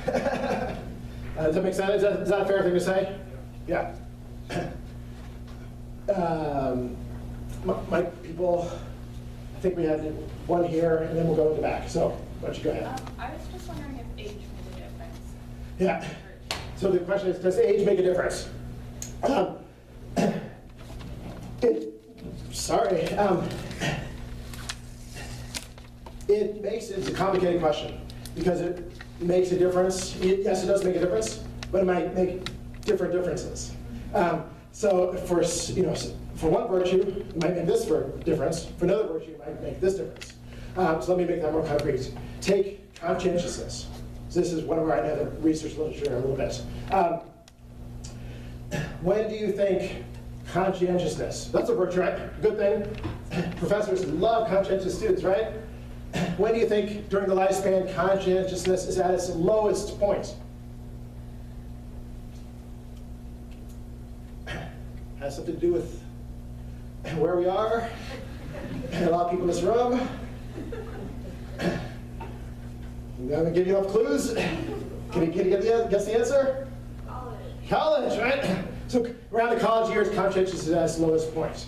S2: Does that make sense? Is that a fair thing to say? Yeah. My people, I think we had one here, and then we'll go in the back. So why don't you go ahead?
S4: I was just wondering if age made a difference.
S2: Yeah. So the question is, does age make a difference? It's a complicated question because it makes a difference. Yes, it does make a difference, but it might make different differences. So for one virtue, it might make this difference. For another virtue, it might make this difference. So let me make that more concrete. Take conscientiousness. So this is one of our other research literature a little bit. When do you think conscientiousness, that's a virtue, right? Good thing. Professors love conscientious students, right? When do you think during the lifespan conscientiousness is at its lowest point? Has something to do with where we are, and a lot of people in this room. I'm going to give you enough clues. Can you guess the answer? College, right? So around the college years, conscientiousness is at its lowest point.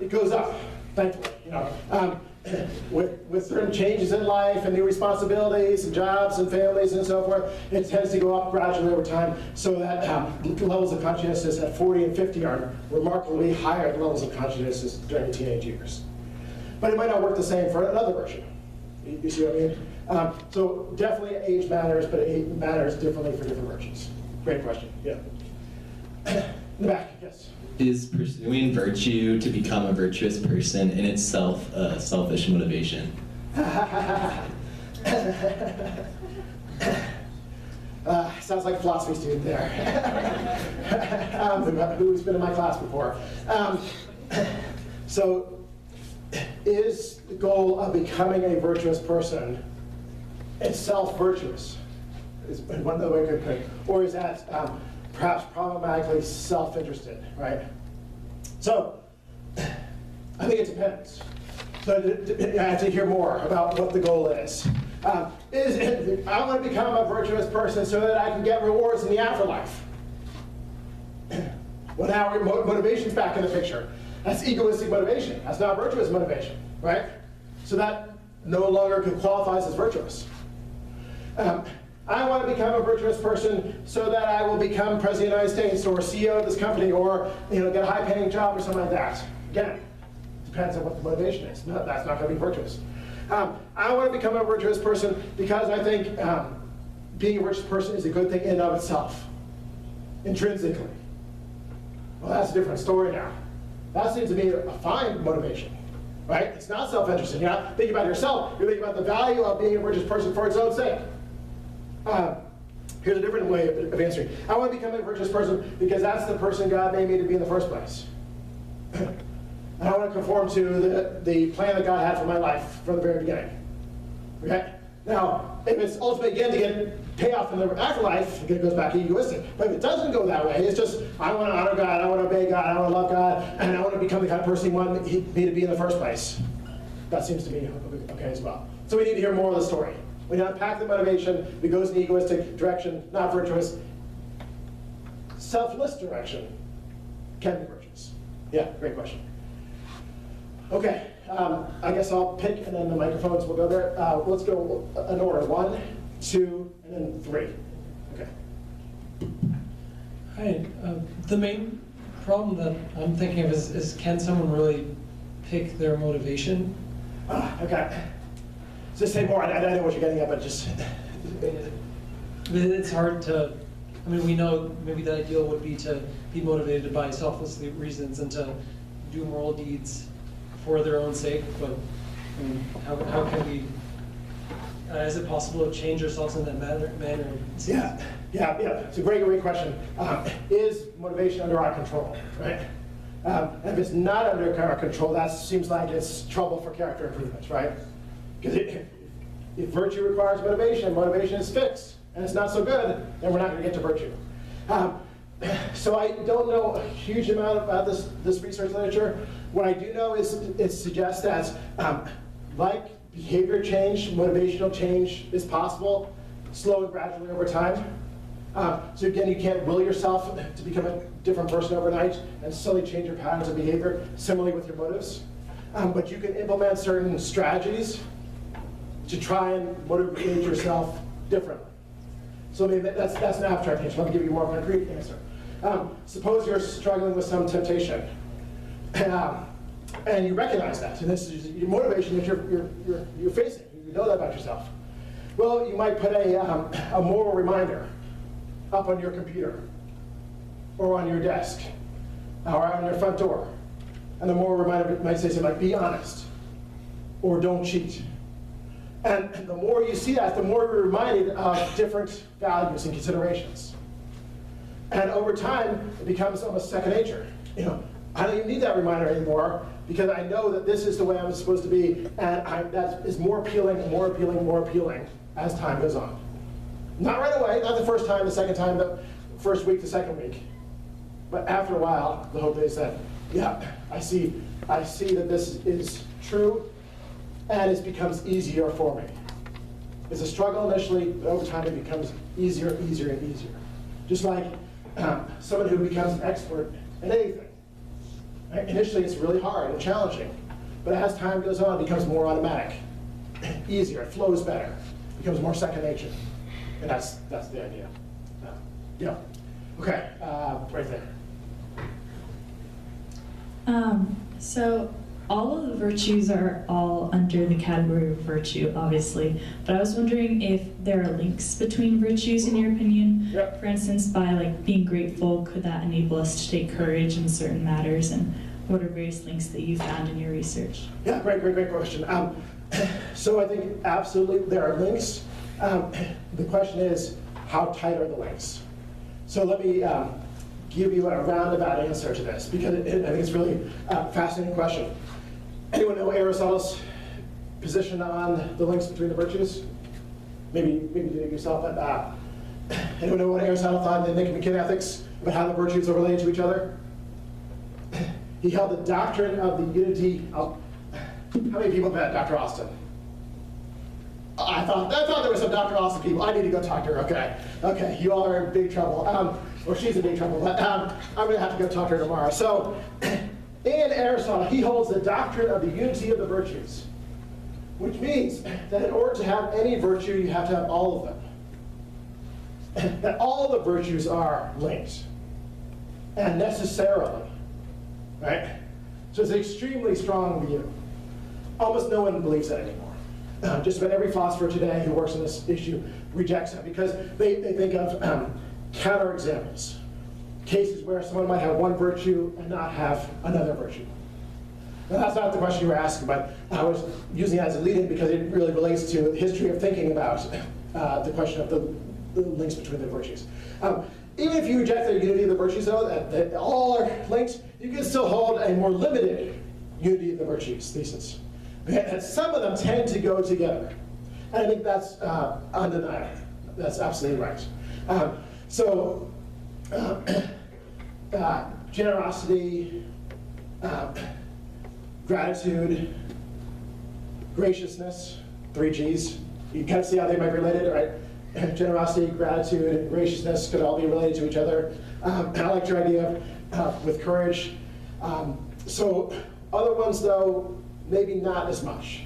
S2: It goes up, thankfully. With certain changes in life and new responsibilities and jobs and families and so forth, it tends to go up gradually over time, so that levels of conscientiousness at 40 and 50 are remarkably higher than levels of conscientiousness during the teenage years. But it might not work the same for another version. You see what I mean? So definitely age matters, but it matters differently for different virtues. Great question. Yeah. In the back, yes.
S9: Is pursuing virtue to become a virtuous person in itself a selfish motivation?
S2: Sounds like a philosophy student there. Who's been in my class before. So, is the goal of becoming a virtuous person itself virtuous? Is one other way we could put it. Or is that perhaps problematically self-interested, right? So, I think it depends. So I have to hear more about what the goal is. I want to become a virtuous person so that I can get rewards in the afterlife. Well, now motivation's back in the picture. That's egoistic motivation. That's not virtuous motivation, right? So that no longer qualifies as virtuous. I want to become a virtuous person so that I will become president of the United States or CEO of this company or get a high-paying job or something like that. Again, depends on what the motivation is. No, that's not going to be virtuous. I want to become a virtuous person because I think being a virtuous person is a good thing in and of itself, intrinsically. Well, that's a different story now. That seems to be a fine motivation, right? It's not self-interested. You're not thinking about yourself. You're thinking about the value of being a virtuous person for its own sake. Here's a different way of answering. I want to become a virtuous person because that's the person God made me to be in the first place. And I want to conform to the plan that God had for my life from the very beginning. Okay? Now, if it's ultimately, again, to get payoff in the afterlife, it goes back to egoistic. But if it doesn't go that way, it's just, I want to honor God, I want to obey God, I want to love God, and I want to become the kind of person He wanted me to be in the first place. That seems to be okay as well. So we need to hear more of the story. We unpack the motivation. If it goes in the egoistic direction, not virtuous. Selfless direction can be virtuous. Yeah, great question. Okay, I guess I'll pick, and then the microphones will go there. Let's go in order. 1, 2, and then 3. Okay.
S5: Hi. The main problem that I'm thinking of is can someone really pick their motivation?
S2: Okay. Just say more. I know what you're getting at, but just.
S5: It's hard to, I mean, we know maybe the ideal would be to be motivated by selfless reasons and to do moral deeds for their own sake, but I mean, how can we, is it possible to change ourselves in that manner?
S2: Yeah. It's a great question. Is motivation under our control, right? If it's not under our control, that seems like it's trouble for character improvements, right? Because if virtue requires motivation, motivation is fixed, and it's not so good, then we're not going to get to virtue. So I don't know a huge amount about this research literature. What I do know is it suggests that like behavior change, motivational change is possible, slow and gradually over time. So again, you can't will yourself to become a different person overnight and slowly change your patterns of behavior, similarly with your motives. But you can implement certain strategies to try and motivate yourself differently. So maybe that's an abstract answer. Let me give you a more concrete answer. Suppose you're struggling with some temptation, and you recognize that, and this is your motivation that you're facing. You know that about yourself. Well, you might put a moral reminder up on your computer, or on your desk, or on your front door, and the moral reminder might say something like, "Be honest," or "Don't cheat." And the more you see that, the more you're reminded of different values and considerations. And over time, it becomes almost second nature. I don't even need that reminder anymore because I know that this is the way I'm supposed to be, and that is more appealing and more appealing and more appealing as time goes on. Not right away, not the first time, the second time, the first week, the second week. But after a while, the hope is that, yeah, I see that this is true, and it becomes easier for me. It's a struggle initially, but over time it becomes easier and easier and easier. Just like someone who becomes an expert in anything. Right? Initially it's really hard and challenging, but as time goes on it becomes more automatic, easier, it flows better, it becomes more second nature. And that's the idea. Yeah. Okay, right there.
S10: So all of the virtues are all under the category of virtue, obviously, but I was wondering if there are links between virtues in your opinion.
S2: Yep.
S10: For instance, by like being grateful, could that enable us to take courage in certain matters? And what are various links that you found in your research?
S2: Yeah, great question. So I think absolutely there are links. The question is, how tight are the links? So let me give you a roundabout answer to this, because I think it's really a fascinating question. Anyone know Aristotle's position on the links between the virtues? Maybe you did it yourself, but anyone know what Aristotle thought in the Nicomachean Ethics about how the virtues are related to each other? He held the doctrine of the unity of, how many people met Dr. Austin? I thought there were some Dr. Austin people. I need to go talk to her. Okay, you all are in big trouble. Or she's in big trouble, but I'm going to have to go talk to her tomorrow. So, in Aristotle, he holds the doctrine of the unity of the virtues, which means that in order to have any virtue, you have to have all of them. that all the virtues are linked, and necessarily, right? So it's an extremely strong view. Almost no one believes that anymore. Just about every philosopher today who works on this issue rejects that because they think of counterexamples, cases where someone might have one virtue and not have another virtue. Now, that's not the question you were asking, but I was using it as a lead-in because it really relates to the history of thinking about the question of the links between the virtues. Even if you reject the unity of the virtues, though, that all are linked, you can still hold a more limited unity of the virtues thesis. And some of them tend to go together. And I think that's undeniable. That's absolutely right. Generosity, gratitude, graciousness, 3 G's. You kind of see how they might be related, right? Generosity, gratitude, and graciousness could all be related to each other. I like your idea with courage. So other ones, though, maybe not as much.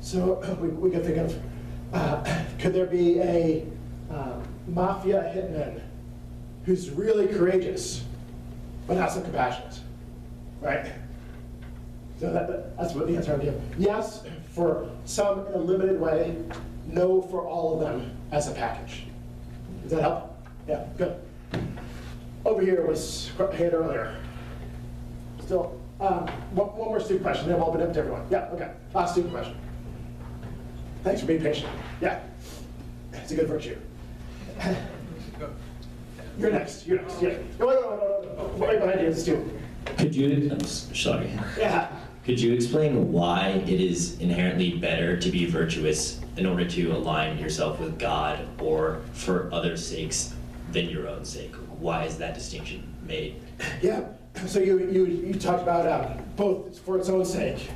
S2: So we could think of, could there be a mafia hitman who's really courageous, but not so compassionate, right? So that's what the answer would be. Yes, for some in a limited way. No for all of them as a package. Does that help? Yeah, good. Over here was hand earlier. Still, one more stupid question, then we'll open it up to everyone. Yeah, okay. Last stupid question. Thanks for being patient. Yeah, it's a good virtue. You're next. You're next. Yeah. No. Right behind you is a student.
S9: Could you, I'm sorry.
S2: Yeah.
S9: Could you explain why it is inherently better to be virtuous in order to align yourself with God or for others' sakes than your own sake? Why is that distinction made?
S2: Yeah. So you talked about both for its own sake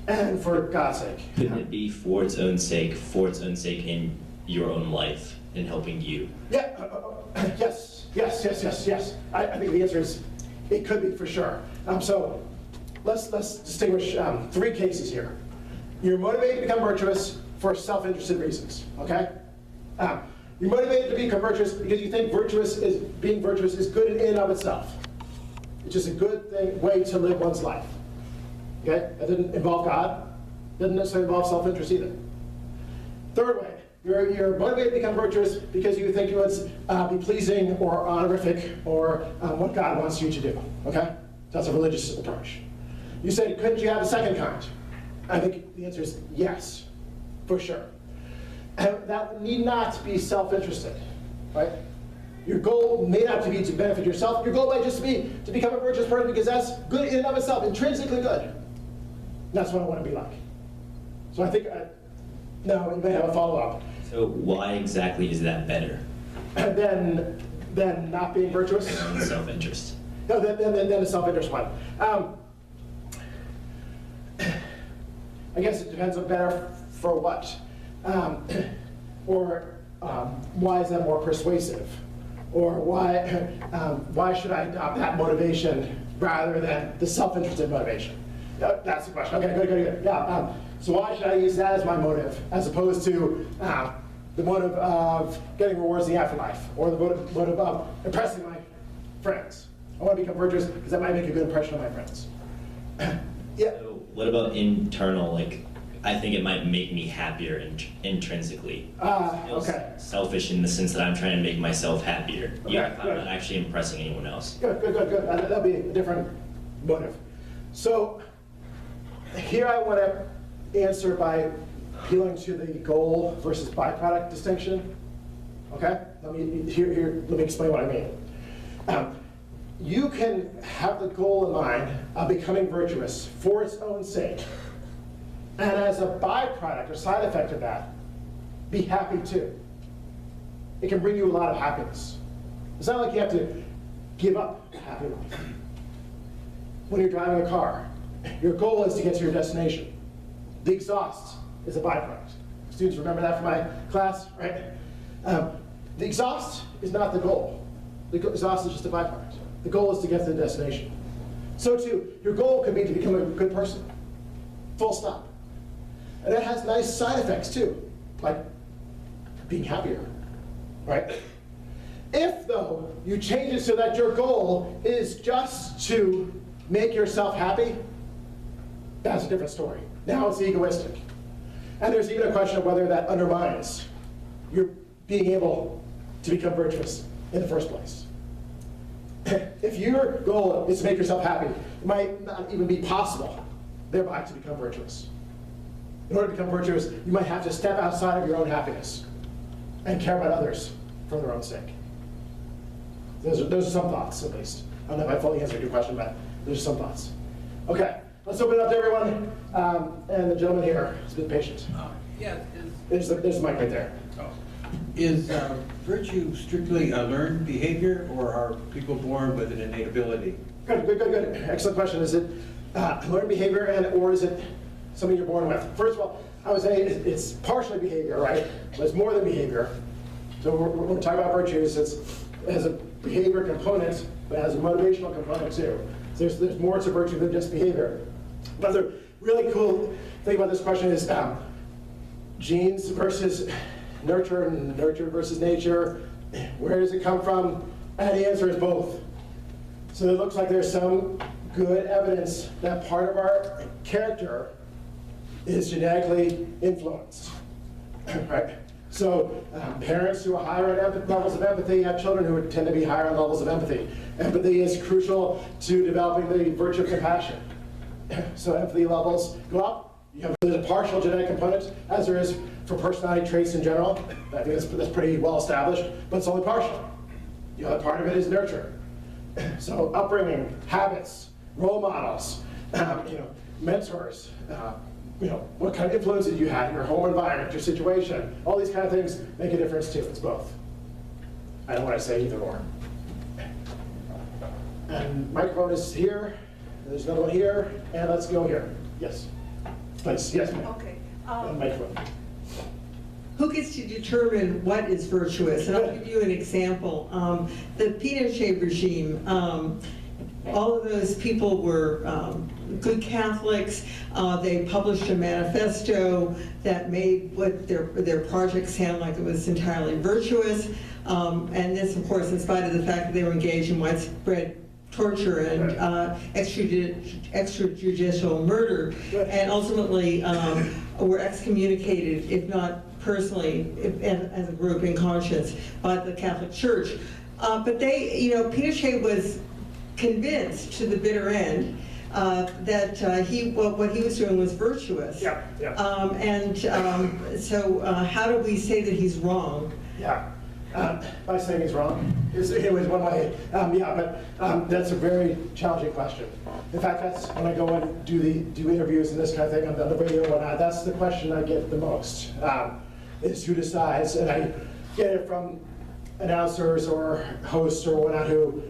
S2: and for God's sake.
S9: Couldn't it be for its own sake in your own life, in helping you?
S2: Yeah. Yes. I think the answer is it could be for sure. So let's distinguish 3 cases here. You're motivated to become virtuous for self-interested reasons. Okay. You're motivated to become virtuous because you think being virtuous is good in and of itself. It's just a good way to live one's life. Okay? That didn't involve God. Doesn't necessarily involve self-interest either. Third way, you're motivated to become virtuous because you think you would be pleasing or honorific or what God wants you to do. Okay? That's a religious approach. You said, couldn't you have a second kind? I think the answer is yes, for sure. And that need not be self-interested, right? Your goal may not be to benefit yourself. Your goal might just be to become a virtuous person because that's good in and of itself, intrinsically good. And that's what I want to be like. So I think, now you may have a follow-up.
S9: So why exactly is that better
S2: than not being virtuous?
S9: than self-interest?
S2: No, then the self-interest one. I guess it depends on better for what. Why is that more persuasive? Or why should I adopt that motivation rather than the self-interested motivation? That's the question. Okay, good. Yeah. So why should I use that as my motive as opposed to the motive of getting rewards in the afterlife or the motive of impressing my friends? I want to become virtuous because that might make a good impression on my friends. Yeah.
S9: So what about internal? Like, I think it might make me happier intrinsically.
S2: Okay.
S9: Selfish in the sense that I'm trying to make myself happier.
S2: Okay,
S9: Yeah, I'm
S2: good.
S9: not actually impressing anyone else.
S2: Good. That'll be a different motive. So here I want to answer by appealing to the goal versus byproduct distinction. Okay? Let me explain what I mean. You can have the goal in mind of becoming virtuous for its own sake, and as a byproduct or side effect of that, be happy too. It can bring you a lot of happiness. It's not like you have to give up a happy life. When you're driving a car, your goal is to get to your destination. The exhaust is a byproduct. Students remember that from my class, right? The exhaust is not the goal. The exhaust is just a byproduct. The goal is to get to the destination. So too, your goal could be to become a good person. Full stop. And that has nice side effects too, like being happier, right? If, though, you change it so that your goal is just to make yourself happy, that's a different story. Now it's egoistic. And there's even a question of whether that undermines your being able to become virtuous in the first place. If your goal is to make yourself happy, it might not even be possible, thereby, to become virtuous. In order to become virtuous, you might have to step outside of your own happiness and care about others for their own sake. Those are some thoughts, at least. I don't know if I fully answered your question, but there's some thoughts. Okay, let's open it up to everyone. And the gentleman here has been patient.
S11: Yeah.
S2: There's the mic right there.
S11: Is virtue strictly a learned behavior, or are people born with an innate ability?
S2: Good. Excellent question. Is it learned behavior, or is it something you're born with? First of all, I would say it's partially behavior, right? But it's more than behavior. So when we're talking about virtues, it has a behavior component, but it has a motivational component too. So there's more to virtue than just behavior. But the really cool thing about this question is genes versus nurture, and nurture versus nature. Where does it come from? And the answer is both. So it looks like there's some good evidence that part of our character is genetically influenced, right? So parents who are higher in levels of empathy have children who tend to be higher in levels of empathy. Empathy is crucial to developing the virtue of compassion. So empathy levels go up. There's a partial genetic component, as there is for personality traits in general. I think that's pretty well established, but it's only partial. The other part of it is nurture. So upbringing, habits, role models, mentors, what kind of influence did you have, your home environment, your situation, all these kind of things make a difference too. It's both. I don't want to say either or. And microphone is here. There's another one here, and let's go here. Yes, please. Yes, ma'am.
S6: Okay.
S2: Microphone.
S6: Who gets to determine what is virtuous? And I'll give you an example. The Pinochet regime, all of those people were good Catholics. They published a manifesto that made what their project sound like it was entirely virtuous. And this, of course, in spite of the fact that they were engaged in widespread torture and extrajudicial murder, and ultimately were excommunicated, if not personally, as a group in conscience, by the Catholic Church. But they, Pinochet was convinced to the bitter end that what he was doing was virtuous. So how do we say that he's wrong?
S2: By saying he's wrong is one way. But that's a very challenging question. In fact, that's when I go and do interviews and this kind of thing on the radio and whatnot. That's the question I get the most. Is who decides, and I get it from announcers or hosts or whatnot who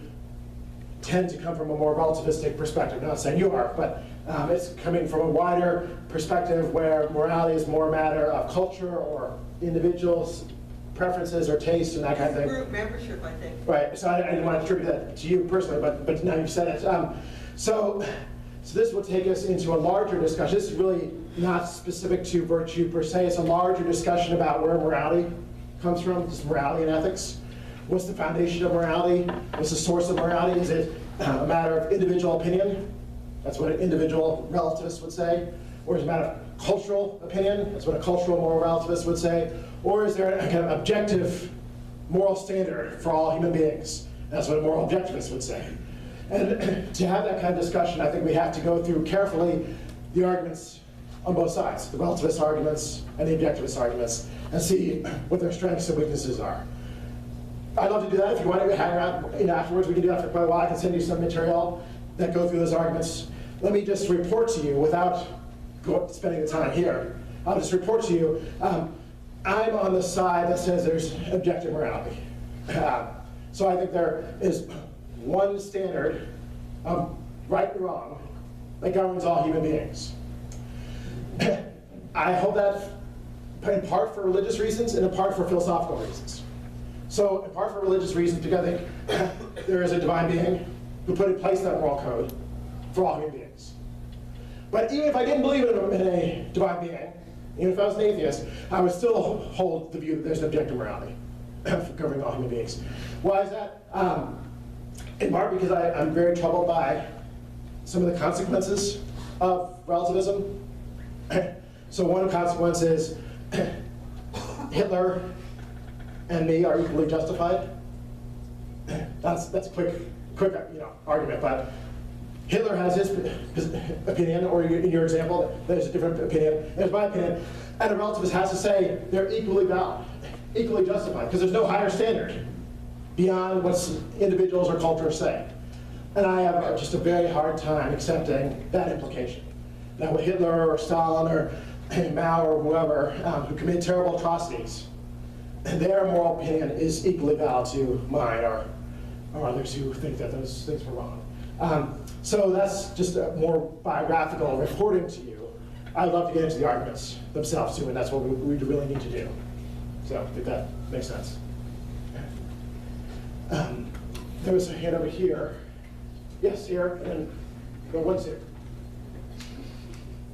S2: tend to come from a more relativistic perspective. I'm not saying you are, but it's coming from a wider perspective where morality is more a matter of culture or individuals' preferences or tastes and that kind of thing.
S6: Group membership, I think.
S2: Right, so I didn't want to attribute that to you personally, but now you've said it. So this will take us into a larger discussion. This is really not specific to virtue per se. It's a larger discussion about where morality comes from, just morality and ethics. What's the foundation of morality? What's the source of morality? Is it a matter of individual opinion? That's what an individual relativist would say. Or is it a matter of cultural opinion? That's what a cultural moral relativist would say. Or is there a kind of objective moral standard for all human beings? That's what a moral objectivist would say. And to have that kind of discussion, I think we have to go through carefully the arguments on both sides, the relativist arguments and the objectivist arguments, and see what their strengths and weaknesses are. I'd love to do that. If you want to hang around afterwards, we can do that for quite a while. I can send you some material that go through those arguments. Let me just report to you without spending the time here. I'll just report to you. I'm on the side that says there's objective morality. So I think there is one standard of right and wrong that governs all human beings. I hold that in part for religious reasons and in part for philosophical reasons. So in part for religious reasons, because I think there is a divine being who put in place that moral code for all human beings. But even if I didn't believe in a divine being, even if I was an atheist, I would still hold the view that there's an objective morality. for governing all human beings. Why is that? In part because I'm very troubled by some of the consequences of relativism. So one consequence is Hitler and me are equally justified. That's a quick argument, but Hitler has his opinion, or in your example, there's a different opinion. There's my opinion, and a relativist has to say they're equally valid, equally justified, because there's no higher standard beyond what individuals or cultures say. And I have just a very hard time accepting that implication. That with Hitler or Stalin or Mao or whoever who commit terrible atrocities, their moral opinion is equally valid to mine or others who think that those things were wrong. So that's just a more biographical reporting to you. I'd love to get into the arguments themselves too, and that's what we really need to do. So if that makes sense. There was a hand over here. Yes, here, and then what's here?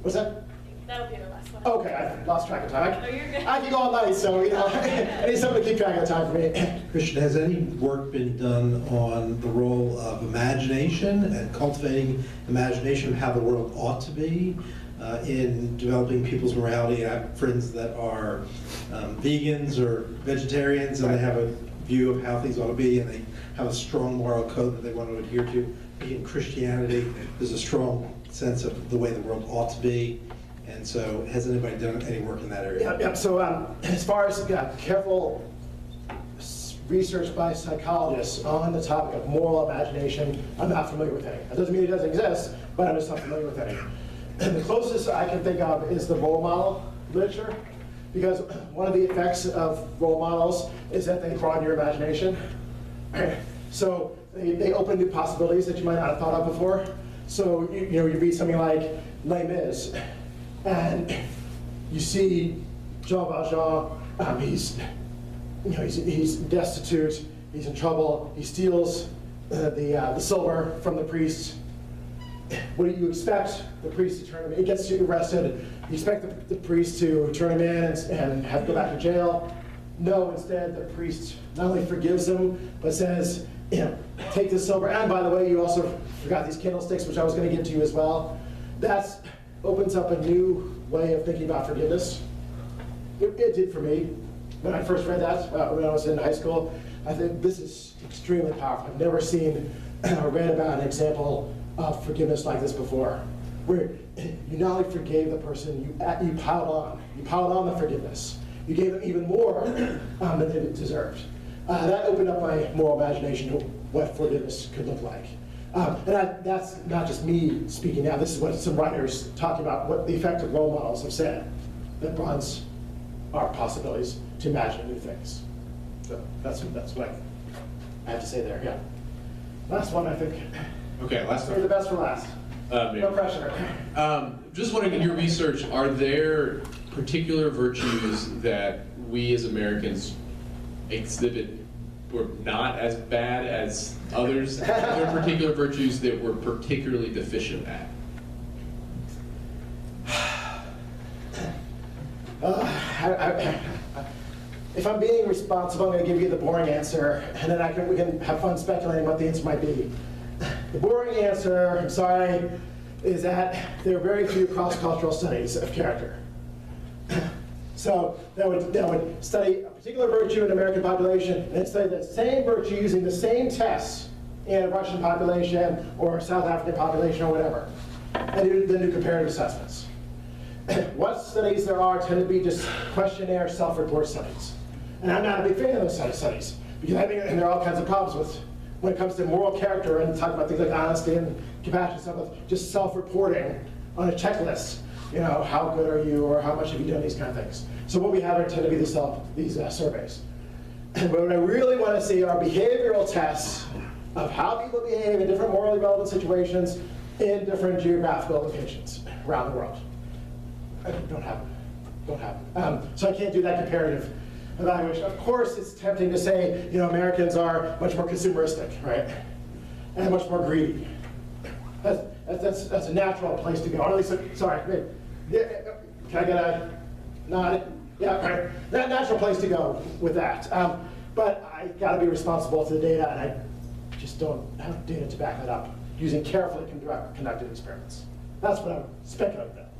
S2: What's that?
S4: That'll be the last one.
S2: Okay, I lost track of time.
S4: Oh, you're good.
S2: I can go all night, so I need someone to keep track of the time for me.
S12: Christian, has any work been done on the role of imagination and cultivating imagination, how the world ought to be in developing people's morality? I have friends that are vegans or vegetarians, and they have a view of how things ought to be, and they have a strong moral code that they want to adhere to. In Christianity, there's a strong sense of the way the world ought to be. And so, has anybody done any work in that area?
S2: Yeah. So as far as careful research by psychologists on the topic of moral imagination, I'm not familiar with any. That doesn't mean it doesn't exist, but I'm just not familiar with any. And the closest I can think of is the role model literature, because one of the effects of role models is that they broaden your imagination. So they open new possibilities that you might not have thought of before. So you read something like Les Mis, and you see Jean Valjean. He's destitute. He's in trouble. He steals the silver from the priest. What do you expect the priest to turn him in? He gets arrested. You expect the priest to turn him in and have to go back to jail. No, instead the priest not only forgives him, but says, take this silver. And by the way, you also forgot these candlesticks, which I was going to give to you as well. That opens up a new way of thinking about forgiveness. It did for me. When I first read that, when I was in high school, I think this is extremely powerful. I've never seen or read about an example of forgiveness like this before, where you not only forgave the person, you piled on the forgiveness. You gave them even more than they deserved. That opened up my moral imagination to what forgiveness could look like. And that's not just me speaking now. This is what some writers talking about, what the effect of role models have said that broadens our possibilities to imagine new things. So that's what I have to say there. Yeah. Last one, I think.
S13: Okay, last
S2: Save
S13: one.
S2: the best for last. No pressure.
S13: Just wondering, in your research, are there particular virtues that we as Americans exhibit were not as bad as others? Are there particular virtues that we're particularly deficient at?
S2: If I'm being responsible, I'm going to give you the boring answer, and then we can have fun speculating what the answer might be. The boring answer, I'm sorry, is that there are very few cross-cultural studies of character. So that would study a particular virtue in the American population, and study that same virtue using the same tests in a Russian population or South African population or whatever, and then do comparative assessments. What studies there are tend to be just questionnaire self-report studies. And I'm not a big fan of those kind of studies, because I think there are all kinds of problems with when it comes to moral character and talk about things like honesty and compassion and stuff, with just self-reporting on a checklist. How good are you, or how much have you done, these kind of things. So what we have are tend to be these surveys. But what I really want to see are behavioral tests of how people behave in different morally relevant situations in different geographical locations around the world. I don't have them. So I can't do that comparative evaluation. Of course, it's tempting to say, Americans are much more consumeristic, right? And much more greedy. That's a natural place to go. Or at least, sorry, can I get a nod? Yeah, right. That natural place to go with that. But I got to be responsible to the data, and I just don't have data to back that up using carefully conducted experiments. That's what I'm speculating that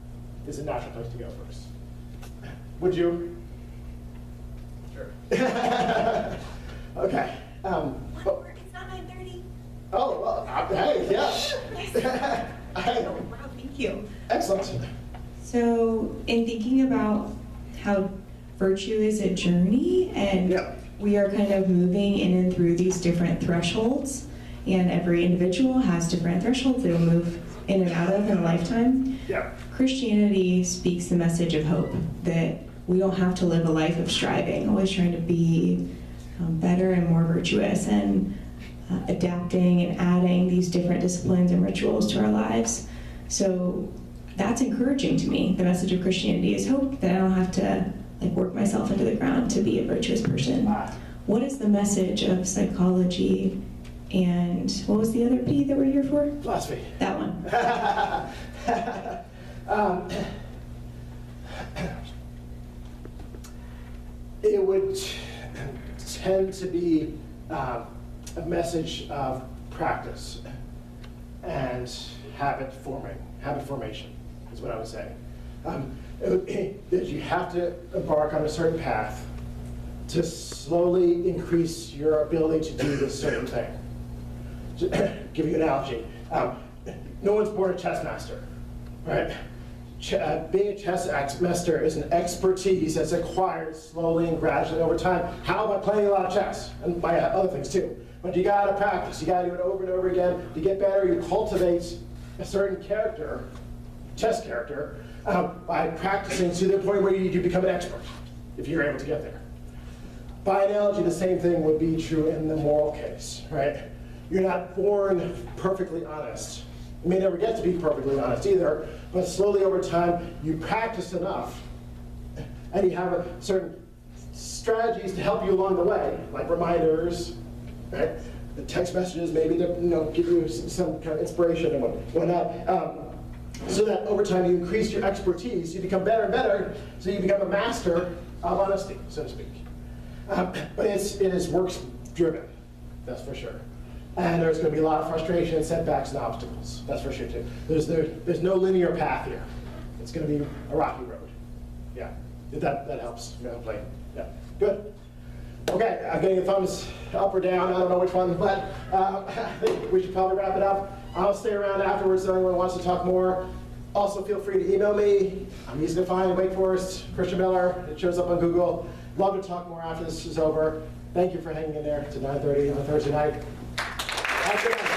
S2: is a natural place to go first. Would you? Sure. Okay.
S14: It's not 9:30.
S2: Oh, well, hey, yes.
S14: Oh, wow, thank you.
S2: Excellent.
S14: So, in thinking about how virtue is a journey, and we are kind of moving in and through these different thresholds, and every individual has different thresholds they'll move in and out of in a lifetime.
S2: Yeah.
S14: Christianity speaks the message of hope, that we don't have to live a life of striving, always trying to be better and more virtuous, and adapting and adding these different disciplines and rituals to our lives. So that's encouraging to me. The message of Christianity is hope, that I don't have to work myself into the ground to be a virtuous person. What is the message of psychology, and what was the other P that we're here for?
S2: Philosophy.
S14: That one.
S2: It would tend to be a message of practice and habit formation is what I would say. That you have to embark on a certain path to slowly increase your ability to do this certain thing. To give you an analogy, no one's born a chess master, right? Being a chess master is an expertise that's acquired slowly and gradually over time. How? By playing a lot of chess, and by other things too. But you gotta practice, you gotta do it over and over again. To get better, you cultivate a certain character, chess character, by practicing to the point where you become an expert, if you're able to get there. By analogy, the same thing would be true in the moral case, right? You're not born perfectly honest. You may never get to be perfectly honest either, but slowly over time, you practice enough, and you have certain strategies to help you along the way, like reminders, right? The text messages maybe to give you some kind of inspiration and whatnot. So that over time you increase your expertise, you become better and better, so you become a master of honesty, so to speak. But it is works driven, that's for sure. And there's going to be a lot of frustration, setbacks, and obstacles. That's for sure too. There's no linear path here. It's going to be a rocky road. Yeah, that helps. Yeah, good. Okay, I'm getting the thumbs up or down. I don't know which one, but I think we should probably wrap it up. I'll stay around afterwards if anyone wants to talk more. Also, feel free to email me. I'm easy to find in Wake Forest, Christian Miller. It shows up on Google. Love to talk more after this is over. Thank you for hanging in there to 9:30 on a Thursday night. Have a good night.